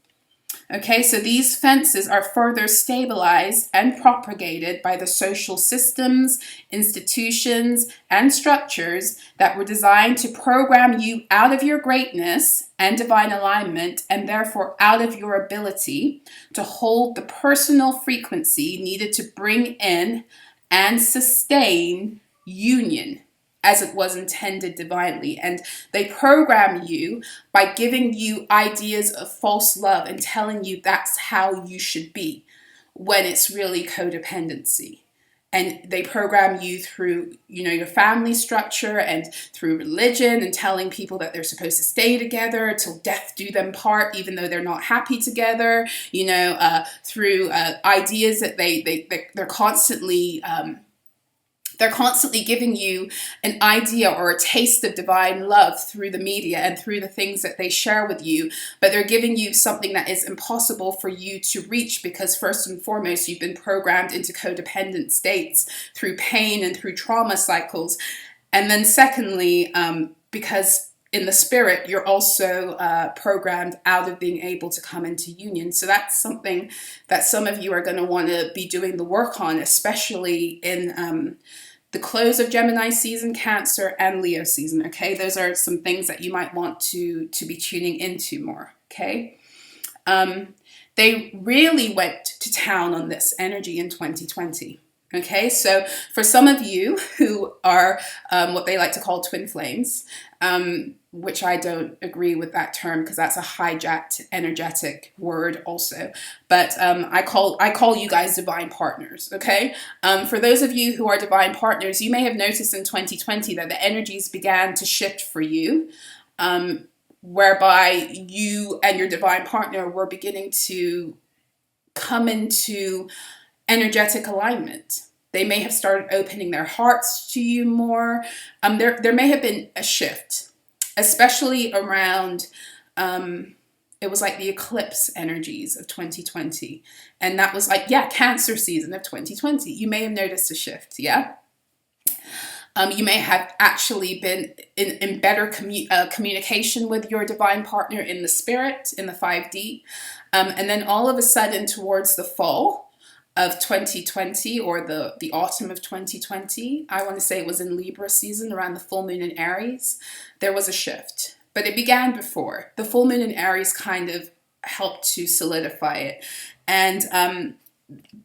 S1: Okay, so these fences are further stabilized and propagated by the social systems, institutions, and structures that were designed to program you out of your greatness and divine alignment, and therefore out of your ability to hold the personal frequency needed to bring in and sustain union as it was intended divinely. And they program you by giving you ideas of false love and telling you that's how you should be, when it's really codependency. And they program you through, your family structure and through religion, and telling people that they're supposed to stay together till death do them part, even though they're not happy together. Through ideas that they're constantly giving you an idea or a taste of divine love through the media and through the things that they share with you. But they're giving you something that is impossible for you to reach, because first and foremost, you've been programmed into codependent states through pain and through trauma cycles. And then secondly, because in the spirit, you're also programmed out of being able to come into union. So that's something that some of you are going to want to be doing the work on, especially in the close of Gemini season, Cancer, and Leo season. Okay, those are some things that you might want to be tuning into more. Okay, they really went to town on this energy in 2020. Okay, so for some of you who are what they like to call twin flames, which I don't agree with that term, because that's a hijacked energetic word also. But I call you guys divine partners. Okay, for those of you who are divine partners, you may have noticed in 2020 that the energies began to shift for you, whereby you and your divine partner were beginning to come into energetic alignment. They may have started opening their hearts to you more. There may have been a shift, especially around, it was like the eclipse energies of 2020. And that was like, Cancer season of 2020. You may have noticed a shift, yeah? You may have actually been in better communication with your divine partner in the spirit, in the 5D. And then all of a sudden, towards the fall of 2020, or the autumn of 2020, I want to say it was in Libra season, around the full moon in Aries, there was a shift. But it began before. The full moon in Aries kind of helped to solidify it. And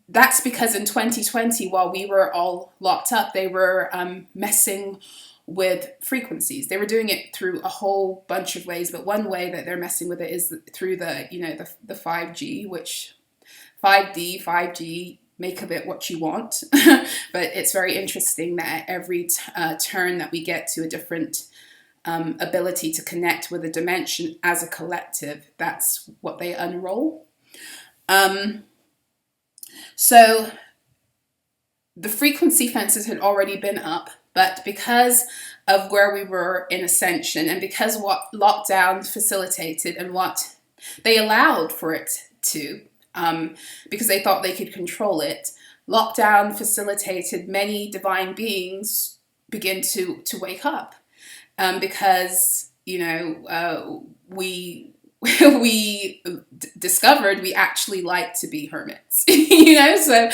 S1: that's because in 2020, while we were all locked up, they were messing with frequencies. They were doing it through a whole bunch of ways, but one way that they're messing with it is through the 5G, which 5D, 5G, make of it what you want. But it's very interesting that every turn that we get to a different ability to connect with a dimension as a collective, that's what they unroll. So the frequency fences had already been up, but because of where we were in ascension, and because what lockdown facilitated and what they allowed for it to, because they thought they could control it, lockdown facilitated many divine beings begin to wake up, because we discovered we actually like to be hermits. So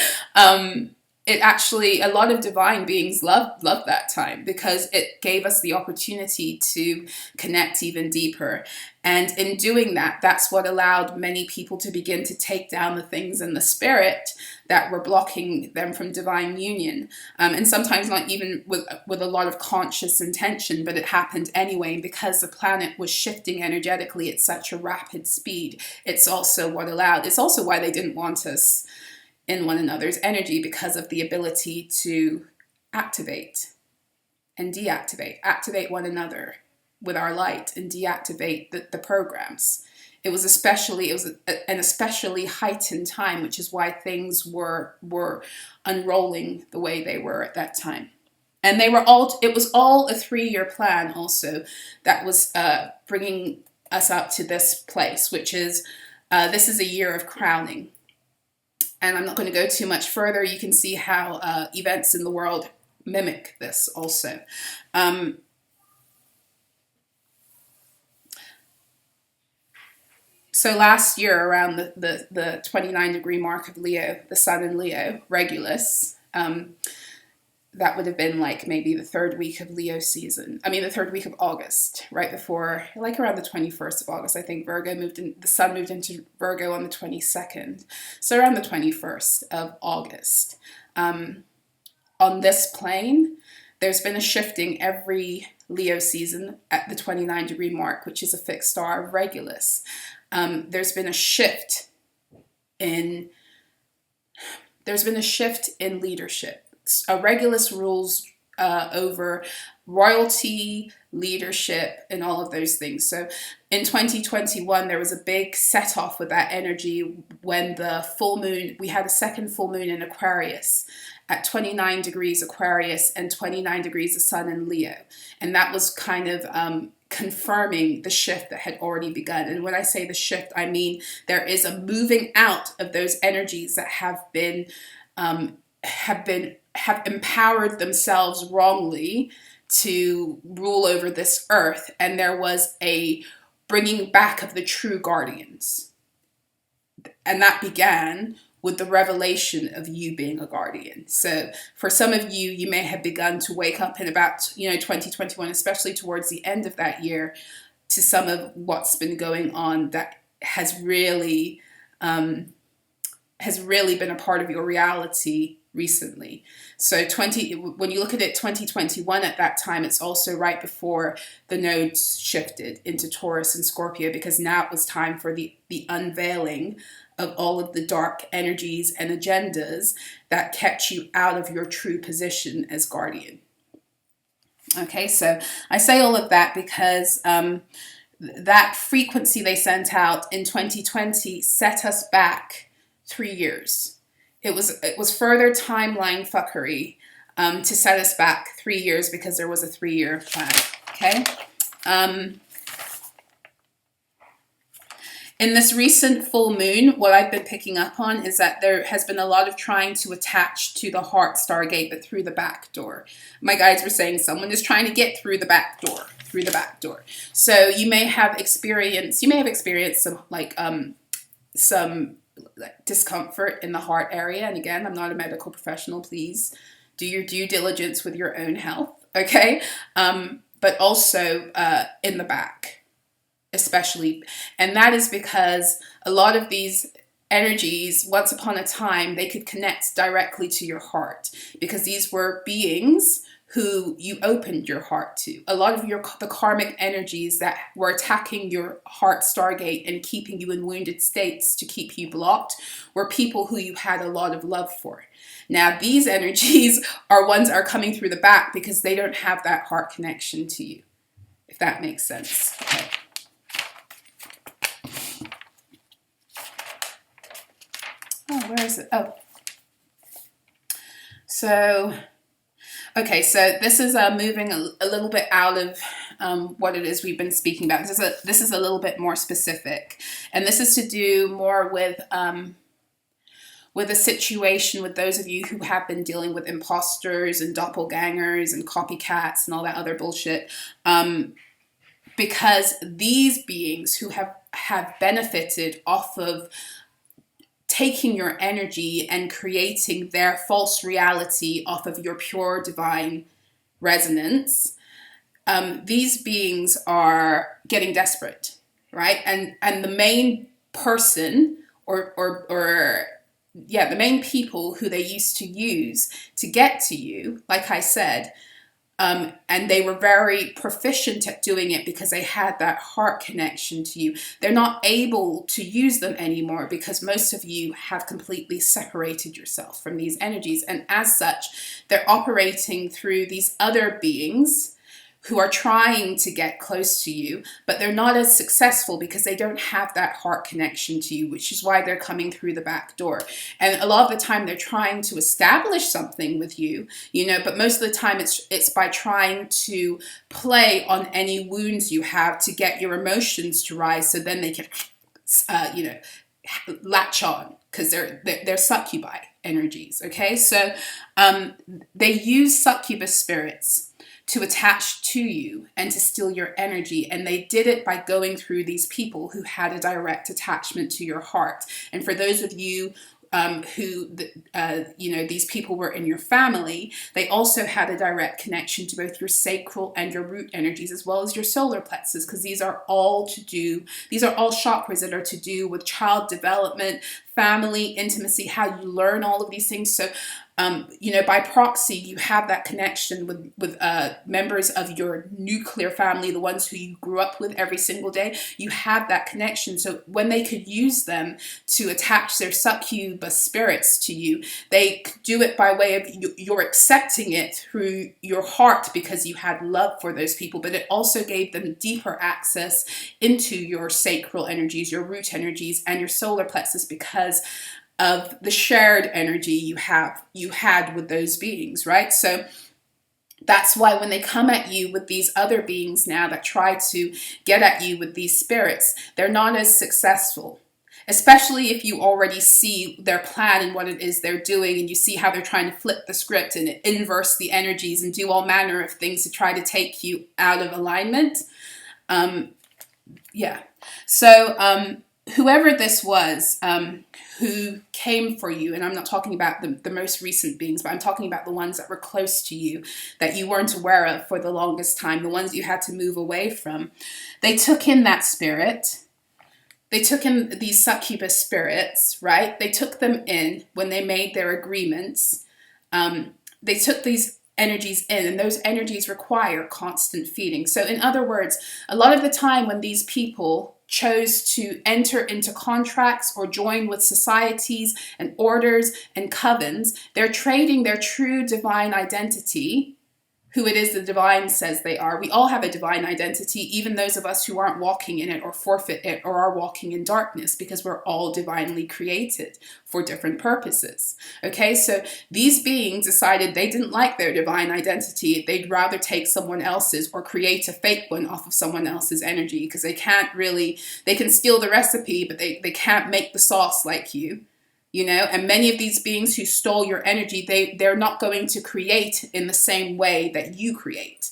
S1: it actually, a lot of divine beings loved that time, because it gave us the opportunity to connect even deeper. And in doing that, that's what allowed many people to begin to take down the things in the spirit that were blocking them from divine union. And sometimes not even with a lot of conscious intention, but it happened anyway, because the planet was shifting energetically at such a rapid speed. It's also what allowed, it's also why they didn't want us in one another's energy, because of the ability to activate and deactivate, activate one another with our light and deactivate the programs. It was an especially heightened time, which is why things were unrolling the way they were at that time. And it was all a 3-year plan also that was bringing us up to this place, which is, this is a year of crowning. And I'm not going to go too much further. You can see how events in the world mimic this also. So last year, around the 29-degree mark of Leo, the sun in Leo, Regulus, that would have been like maybe the third week of Leo season. I mean, the third week of August, right before, like around the 21st of August, I think the sun moved into Virgo on the 22nd. So around the 21st of August. On this plane, there's been a shifting every Leo season at the 29-degree mark, which is a fixed star of Regulus. There's been a shift in leadership. Regulus rules over royalty, leadership, and all of those things. So in 2021, there was a big set off with that energy when the full moon, we had a second full moon in Aquarius at 29 degrees Aquarius and 29 degrees of sun in Leo. And that was kind of confirming the shift that had already begun. And when I say the shift, I mean there is a moving out of those energies that have empowered themselves wrongly to rule over this earth, and there was a bringing back of the true guardians, and that began with the revelation of you being a guardian. So for some of you, you may have begun to wake up in about 2021, especially towards the end of that year, to some of what's been going on that has really been a part of your reality recently. So when you look at it, 2021 at that time, it's also right before the nodes shifted into Taurus and Scorpio, because now it was time for the unveiling of all of the dark energies and agendas that kept you out of your true position as guardian. Okay, so I say all of that because that frequency they sent out in 2020 set us back 3 years. It was further timeline fuckery to set us back 3 years because there was a 3-year plan. Okay. In this recent full moon, what I've been picking up on is that there has been a lot of trying to attach to the heart stargate, but through the back door. My guides were saying someone is trying to get through the back door. So you may have experienced some discomfort in the heart area. And again, I'm not a medical professional. Please do your due diligence with your own health. Okay. But also in the back, especially. And that is because a lot of these energies, once upon a time, they could connect directly to your heart, because these were beings who you opened your heart to. A lot of the karmic energies that were attacking your heart stargate and keeping you in wounded states to keep you blocked were people who you had a lot of love for. Now, these energies are coming through the back because they don't have that heart connection to you, if that makes sense. Okay. Oh, where is it? Oh. So this is moving a little bit out of what it is we've been speaking about. This is a little bit more specific. And this is to do more with a situation with those of you who have been dealing with imposters and doppelgangers and copycats and all that other bullshit. Because these beings who have benefited off of taking your energy and creating their false reality off of your pure divine resonance, these beings are getting desperate, right? And the main person the main people who they used to use to get to you, like I said, and they were very proficient at doing it because they had that heart connection to you. They're not able to use them anymore because most of you have completely separated yourself from these energies. And as such, they're operating through these other beings who are trying to get close to you, but they're not as successful because they don't have that heart connection to you, which is why they're coming through the back door. And a lot of the time they're trying to establish something with you, but most of the time it's by trying to play on any wounds you have to get your emotions to rise, so then they can, latch on, because they're succubi energies. Okay, so they use succubus spirits to attach to you and to steal your energy. And they did it by going through these people who had a direct attachment to your heart. And for those of you these people were in your family, they also had a direct connection to both your sacral and your root energies, as well as your solar plexus, because these are all chakras that are to do with child development, family, intimacy, how you learn all of these things. So by proxy, you have that connection with members of your nuclear family, the ones who you grew up with every single day. You have that connection. So when they could use them to attach their succubus spirits to you, they do it by way of you're accepting it through your heart because you had love for those people. But it also gave them deeper access into your sacral energies, your root energies, and your solar plexus, because of the shared energy you had with those beings, right? So that's why when they come at you with these other beings now that try to get at you with these spirits, they're not as successful, especially if you already see their plan and what it is they're doing, and you see how they're trying to flip the script and inverse the energies and do all manner of things to try to take you out of alignment. So whoever this was, who came for you, and I'm not talking about the most recent beings, but I'm talking about the ones that were close to you, that you weren't aware of for the longest time, the ones you had to move away from. They took in that spirit. They took in these succubus spirits, right? They took them in when they made their agreements. They took these energies in, and those energies require constant feeding. So in other words, a lot of the time when these people chose to enter into contracts or join with societies and orders and covens, they're trading their true divine identity, who it is the divine says they are. We all have a divine identity, even those of us who aren't walking in it or forfeit it or are walking in darkness, because we're all divinely created for different purposes. Okay, so these beings decided they didn't like their divine identity. They'd rather take someone else's or create a fake one off of someone else's energy, because they can steal the recipe, but they can't make the sauce like you. And many of these beings who stole your energy, they're not going to create in the same way that you create.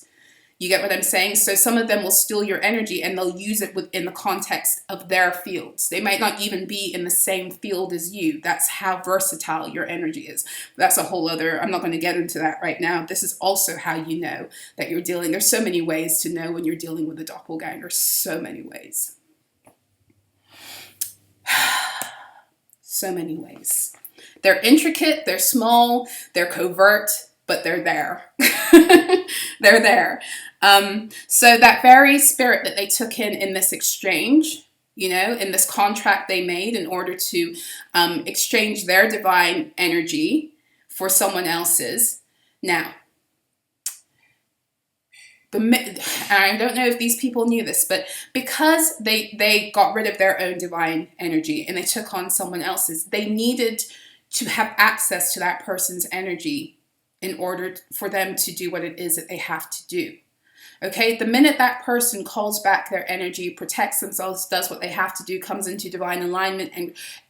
S1: You get what I'm saying? So some of them will steal your energy and they'll use it within the context of their fields. They might not even be in the same field as you. That's how versatile your energy is. That's a whole other, I'm not going to get into that right now. This is also how you know that you're dealing. There's so many ways to know when you're dealing with a doppelganger. So many ways. So many ways. They're intricate, they're small, they're covert, but they're there. They're there. So that very spirit that they took in this exchange, in this contract they made in order to exchange their divine energy for someone else's. Now, I don't know if these people knew this, but because they got rid of their own divine energy and they took on someone else's, they needed to have access to that person's energy in order for them to do what it is that they have to do. Okay, the minute that person calls back their energy, protects themselves, does what they have to do, comes into divine alignment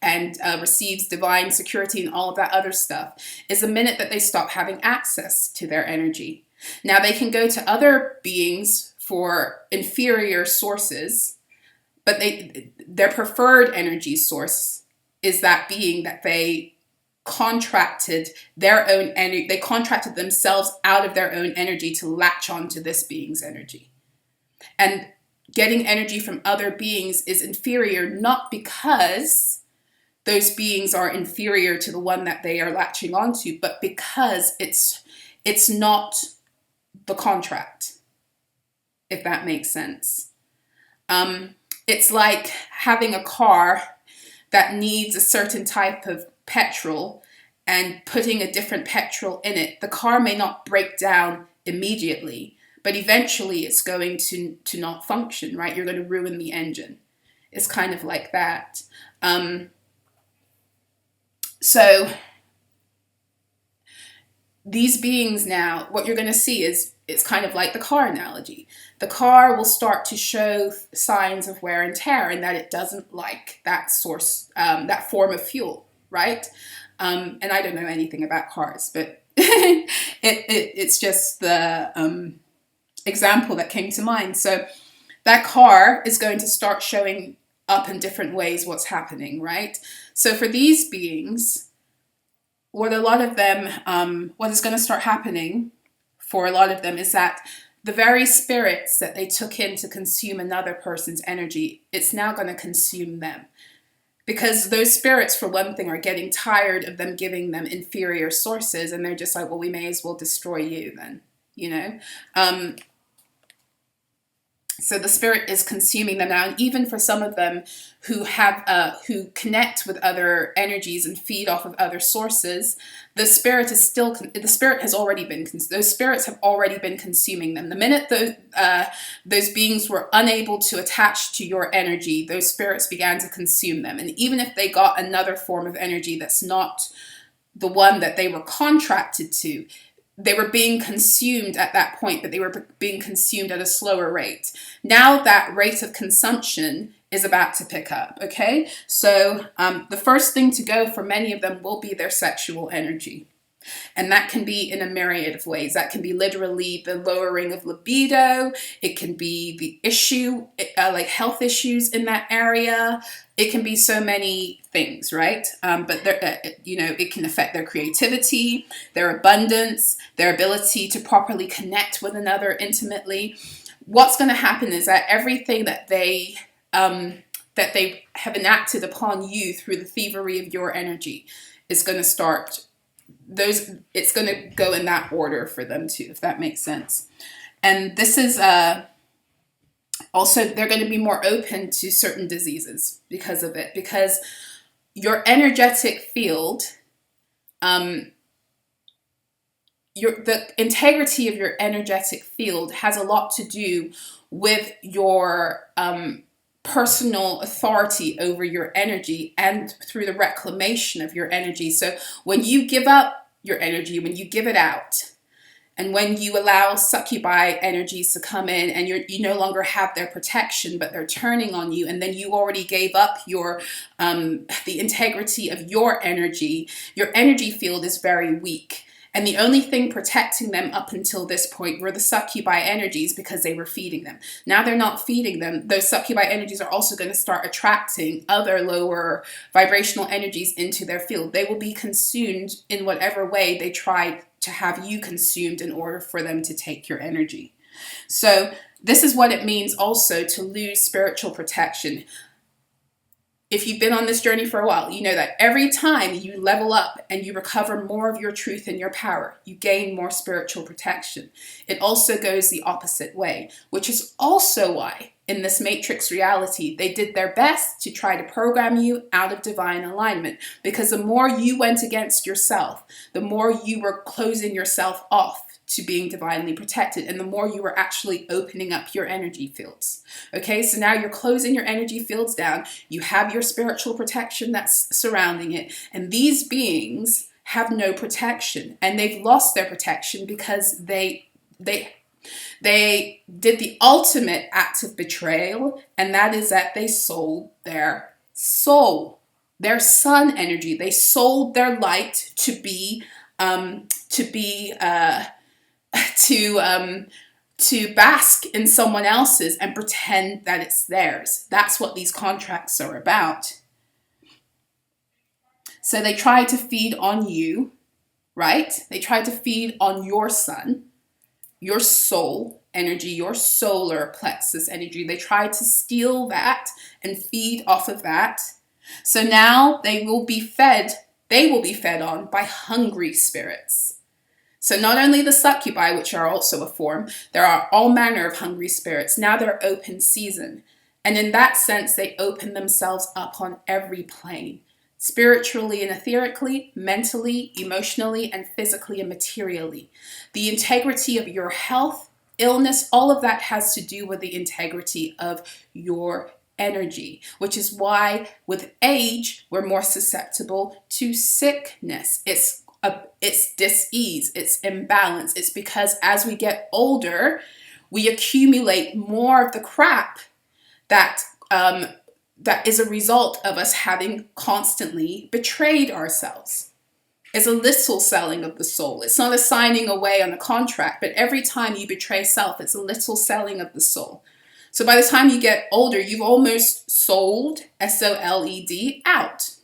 S1: and receives divine security and all of that other stuff, is the minute that they stop having access to their energy. Now, they can go to other beings for inferior sources, but their preferred energy source is that being that they contracted their own energy. They contracted themselves out of their own energy to latch on to this being's energy. And getting energy from other beings is inferior, not because those beings are inferior to the one that they are latching onto, but because it's not the contract, if that makes sense. It's like having a car that needs a certain type of petrol and putting a different petrol in it. The car may not break down immediately, but eventually it's going to not function, right? You're going to ruin the engine. It's kind of like that. So these beings now, what you're going to see is, it's kind of like the car analogy. The car will start to show signs of wear and tear, and that it doesn't like that source, that form of fuel, right? And I don't know anything about cars, but it's just the example that came to mind. So that car is going to start showing up in different ways what's happening, right? So for these beings, what a lot of them, what is going to start happening for a lot of them is that the very spirits that they took in to consume another person's energy, it's now going to consume them. Because those spirits, for one thing, are getting tired of them giving them inferior sources, and they're just like, well, we may as well destroy you then, you know? So the spirit is consuming them now, and even for some of them who have who connect with other energies and feed off of other sources, the spirit is still the spirit has already been those spirits have already been consuming them. The minute those beings were unable to attach to your energy, those spirits began to consume them. And even if they got another form of energy that's not the one that they were contracted to, they were being consumed at that point, but they were being consumed at a slower rate. Now that rate of consumption is about to pick up, okay? So the first thing to go for many of them will be their sexual energy. And that can be in a myriad of ways. That can be literally the lowering of libido. It can be the issue, like health issues in that area. It can be so many things, right? But it can affect their creativity, their abundance, their ability to properly connect with another intimately. What's going to happen is that everything that they have enacted upon you through the thievery of your energy is going to start. It's going to go in that order for them too, if that makes sense. And this is also, they're going to be more open to certain diseases because of it, because your energetic field, the integrity of your energetic field has a lot to do with your personal authority over your energy and through the reclamation of your energy. So when you give up your energy, when you give it out, and when you allow succubi energies to come in and you no longer have their protection, but they're turning on you, and then you already gave up your the integrity of your energy field is very weak. And the only thing protecting them up until this point were the succubi energies, because they were feeding them. Now they're not feeding them. Those succubi energies are also going to start attracting other lower vibrational energies into their field. They will be consumed in whatever way they try to have you consumed in order for them to take your energy. So this is what it means also to lose spiritual protection. If you've been on this journey for a while, you know that every time you level up and you recover more of your truth and your power, you gain more spiritual protection. It also goes the opposite way, which is also why in this matrix reality, they did their best to try to program you out of divine alignment, because the more you went against yourself, the more you were closing yourself off to being divinely protected, and the more you were actually opening up your energy fields. Okay, so now you're closing your energy fields down, you have your spiritual protection that's surrounding it, and these beings have no protection, and they've lost their protection because they did the ultimate act of betrayal, and that is that they sold their soul, their sun energy. They sold their light to bask in someone else's and pretend that it's theirs. That's what these contracts are about. So they try to feed on you, right? They try to feed on your sun, your soul energy, your solar plexus energy. They try to steal that and feed off of that. So now they will be fed on by hungry spirits. So not only the succubi, which are also a form, there are all manner of hungry spirits. Now they're open season. And in that sense, they open themselves up on every plane. Spiritually and etherically, mentally, emotionally, and physically and materially. The integrity of your health, illness, all of that has to do with the integrity of your energy, which is why with age, we're more susceptible to sickness. It's dis-ease, it's imbalance. It's because as we get older, we accumulate more of the crap that is a result of us having constantly betrayed ourselves. is a little selling of the soul. It's not a signing away on a contract, but every time you betray self, it's a little selling of the soul. So by the time you get older, you've almost sold, SOLED, out.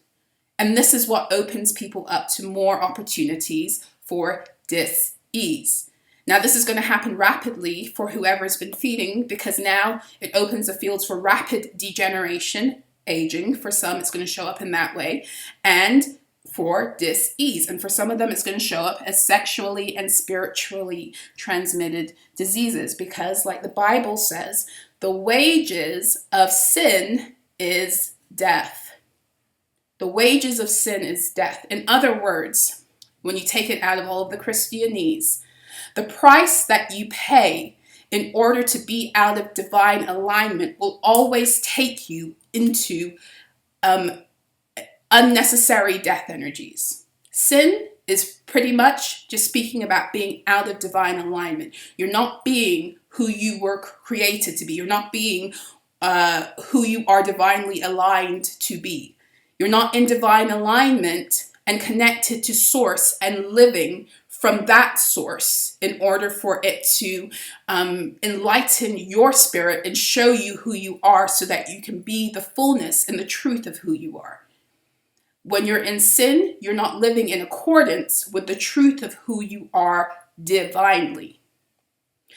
S1: And this is what opens people up to more opportunities for dis-ease. Now, this is going to happen rapidly for whoever's been feeding, because now it opens the fields for rapid degeneration, aging. For some, it's going to show up in that way, and for dis-ease. And for some of them, it's going to show up as sexually and spiritually transmitted diseases, because like the Bible says, the wages of sin is death. The wages of sin is death. In other words, when you take it out of all of the Christianese, the price that you pay in order to be out of divine alignment will always take you into unnecessary death energies. Sin is pretty much just speaking about being out of divine alignment. You're not being who you were created to be. You're not being who you are divinely aligned to be. You're not in divine alignment and connected to source and living from that source in order for it to enlighten your spirit and show you who you are, so that you can be the fullness and the truth of who you are. When you're in sin, you're not living in accordance with the truth of who you are divinely.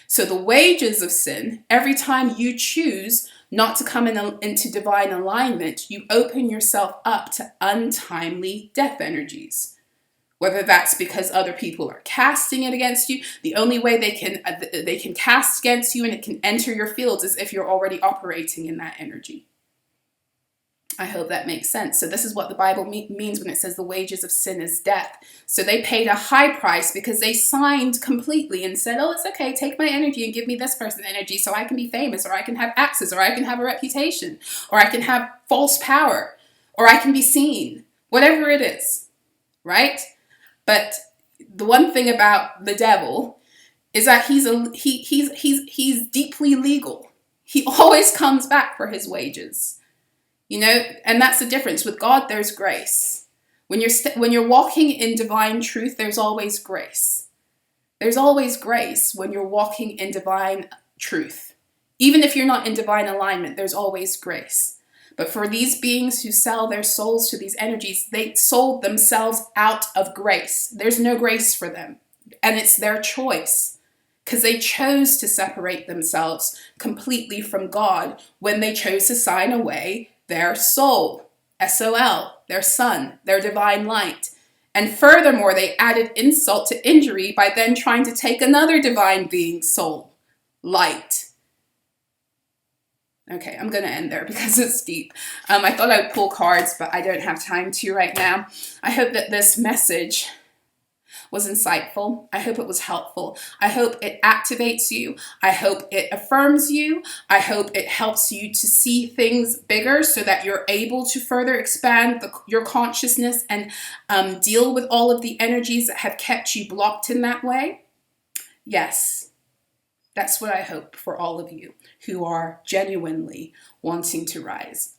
S1: So the wages of sin, every time you choose not to come into divine alignment, you open yourself up to untimely death energies. Whether that's because other people are casting it against you, the only way they can cast against you and it can enter your fields is if you're already operating in that energy. I hope that makes sense. So this is what the Bible means when it says the wages of sin is death. So they paid a high price because they signed completely and said, oh, it's okay, take my energy and give me this person's energy so I can be famous, or I can have access, or I can have a reputation, or I can have false power, or I can be seen, whatever it is, right? But the one thing about the devil is that he's deeply legal. He always comes back for his wages. You know, and that's the difference. With God, there's grace. When you're walking in divine truth, there's always grace. There's always grace when you're walking in divine truth. Even if you're not in divine alignment, there's always grace. But for these beings who sell their souls to these energies, they sold themselves out of grace. There's no grace for them. And it's their choice, because they chose to separate themselves completely from God when they chose to sign away their soul, SOL, their sun, their divine light. And furthermore, they added insult to injury by then trying to take another divine being's soul, light. Okay, I'm going to end there because it's deep. I thought I would pull cards, but I don't have time to right now. I hope that this message was insightful. I hope it was helpful. I hope it activates you. I hope it affirms you. I hope it helps you to see things bigger so that you're able to further expand your consciousness and deal with all of the energies that have kept you blocked in that way. Yes, that's what I hope for all of you who are genuinely wanting to rise.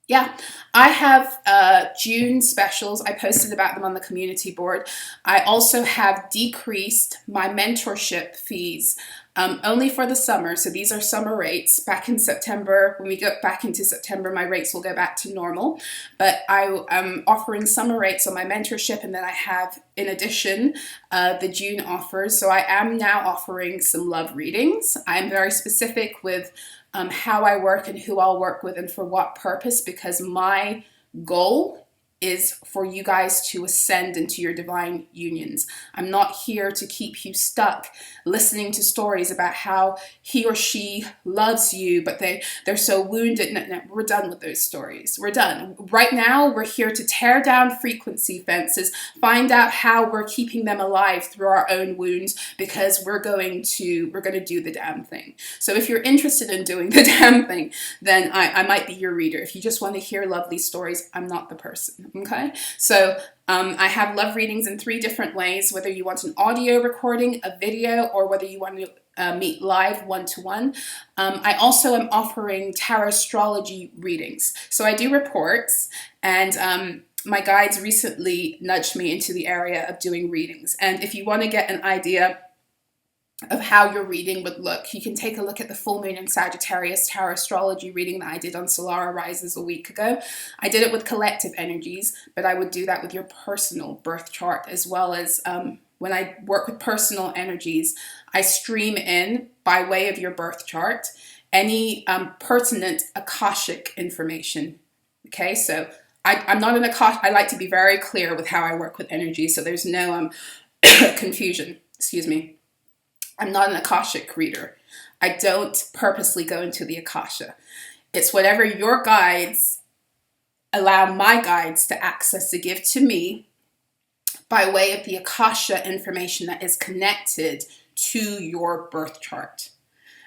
S1: Yeah, I have June specials. I posted about them on the community board. I also have decreased my mentorship fees only for the summer. So these are summer rates. Back in September, when we go back into September, my rates will go back to normal. But I am offering summer rates on my mentorship. And then I have, in addition, the June offers. So I am now offering some love readings. I'm very specific with how I work and who I'll work with and for what purpose, because my goal is for you guys to ascend into your divine unions. I'm not here to keep you stuck listening to stories about how he or she loves you, but they're so wounded. No, we're done with those stories. We're done. Right now, we're here to tear down frequency fences, find out how we're keeping them alive through our own wounds, because we're going to do the damn thing. So if you're interested in doing the damn thing, then I might be your reader. If you just want to hear lovely stories, I'm not the person. Okay, so I have love readings in 3 different ways, whether you want an audio recording, a video, or whether you want to meet live one-to-one. I also am offering tarot astrology readings. So I do reports, and my guides recently nudged me into the area of doing readings. And if you want to get an idea of how your reading would look, you can take a look at the full moon in Sagittarius tarot astrology reading that I did on So-La-Rah rises a week ago. I did it with collective energies, but I would do that with your personal birth chart as well. As when I work with personal energies, I stream in, by way of your birth chart, any pertinent Akashic information. Okay, so I'm not an Akashic. I like to be very clear with how I work with energy, so there's no confusion. Excuse me. I'm not an Akashic reader. I don't purposely go into the Akasha. It's whatever your guides allow my guides to access to give to me by way of the Akasha information that is connected to your birth chart.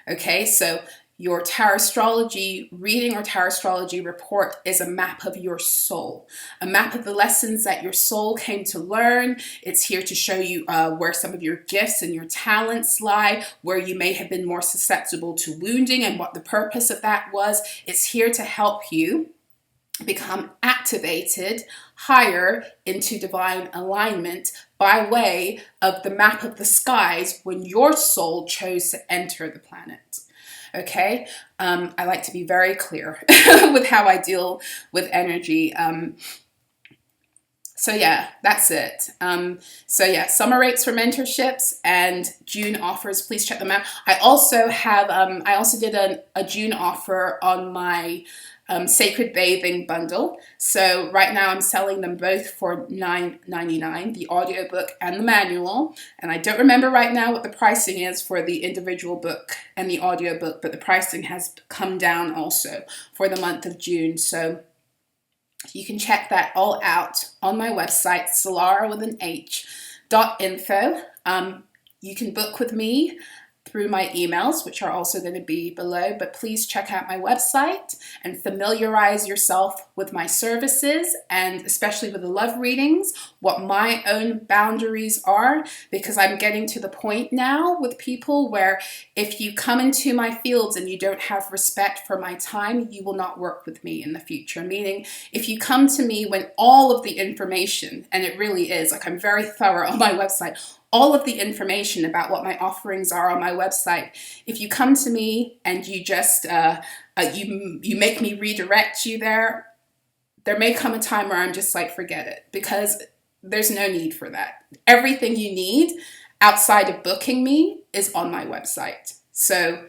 S1: Okay, so your tarot astrology reading or tarot astrology report is a map of your soul, a map of the lessons that your soul came to learn. It's here to show you where some of your gifts and your talents lie, where you may have been more susceptible to wounding and what the purpose of that was. It's here to help you become activated higher into divine alignment by way of the map of the skies when your soul chose to enter the planet. Okay, I like to be very clear with how I deal with energy. So yeah, that's it. So yeah, summer rates for mentorships and June offers. Please check them out. I also have. I also did a June offer on my Sacred Bathing bundle. So right now I'm selling them both for $9.99, the audiobook and the manual. And I don't remember right now what the pricing is for the individual book and the audiobook, but the pricing has come down also for the month of June. So you can check that all out on my website, So-La-Rah with an H.info. You can book with me through my emails, which are also going to be below, but please check out my website and familiarize yourself with my services, and especially with the love readings, what my own boundaries are, because I'm getting to the point now with people where if you come into my fields and you don't have respect for my time, you will not work with me in the future. Meaning, if you come to me when all of the information, and it really is, like, I'm very thorough on my website, all of the information about what my offerings are on my website. If you come to me and you just, you make me redirect you there may come a time where I'm just like, forget it, because there's no need for that. Everything you need outside of booking me is on my website. So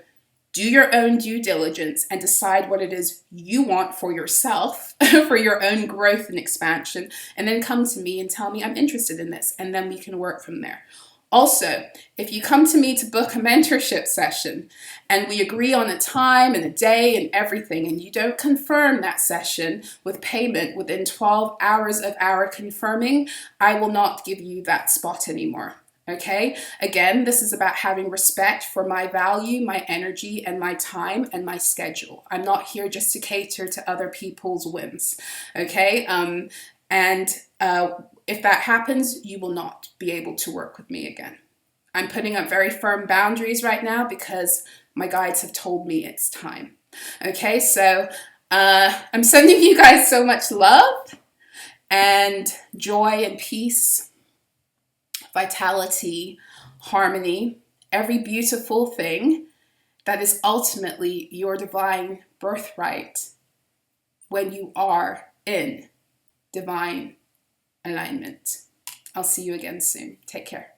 S1: do your own due diligence and decide what it is you want for yourself, for your own growth and expansion, and then come to me and tell me I'm interested in this, and then we can work from there. Also, if you come to me to book a mentorship session and we agree on a time and a day and everything, and you don't confirm that session with payment within 12 hours of our confirming, I will not give you that spot anymore. Okay, again, this is about having respect for my value, my energy, and my time and my schedule. I'm not here just to cater to other people's whims. Okay, if that happens, you will not be able to work with me again. I'm putting up very firm boundaries right now because my guides have told me it's time. Okay, so I'm sending you guys so much love and joy and peace, vitality, harmony, every beautiful thing that is ultimately your divine birthright when you are in divine alignment. I'll see you again soon. Take care.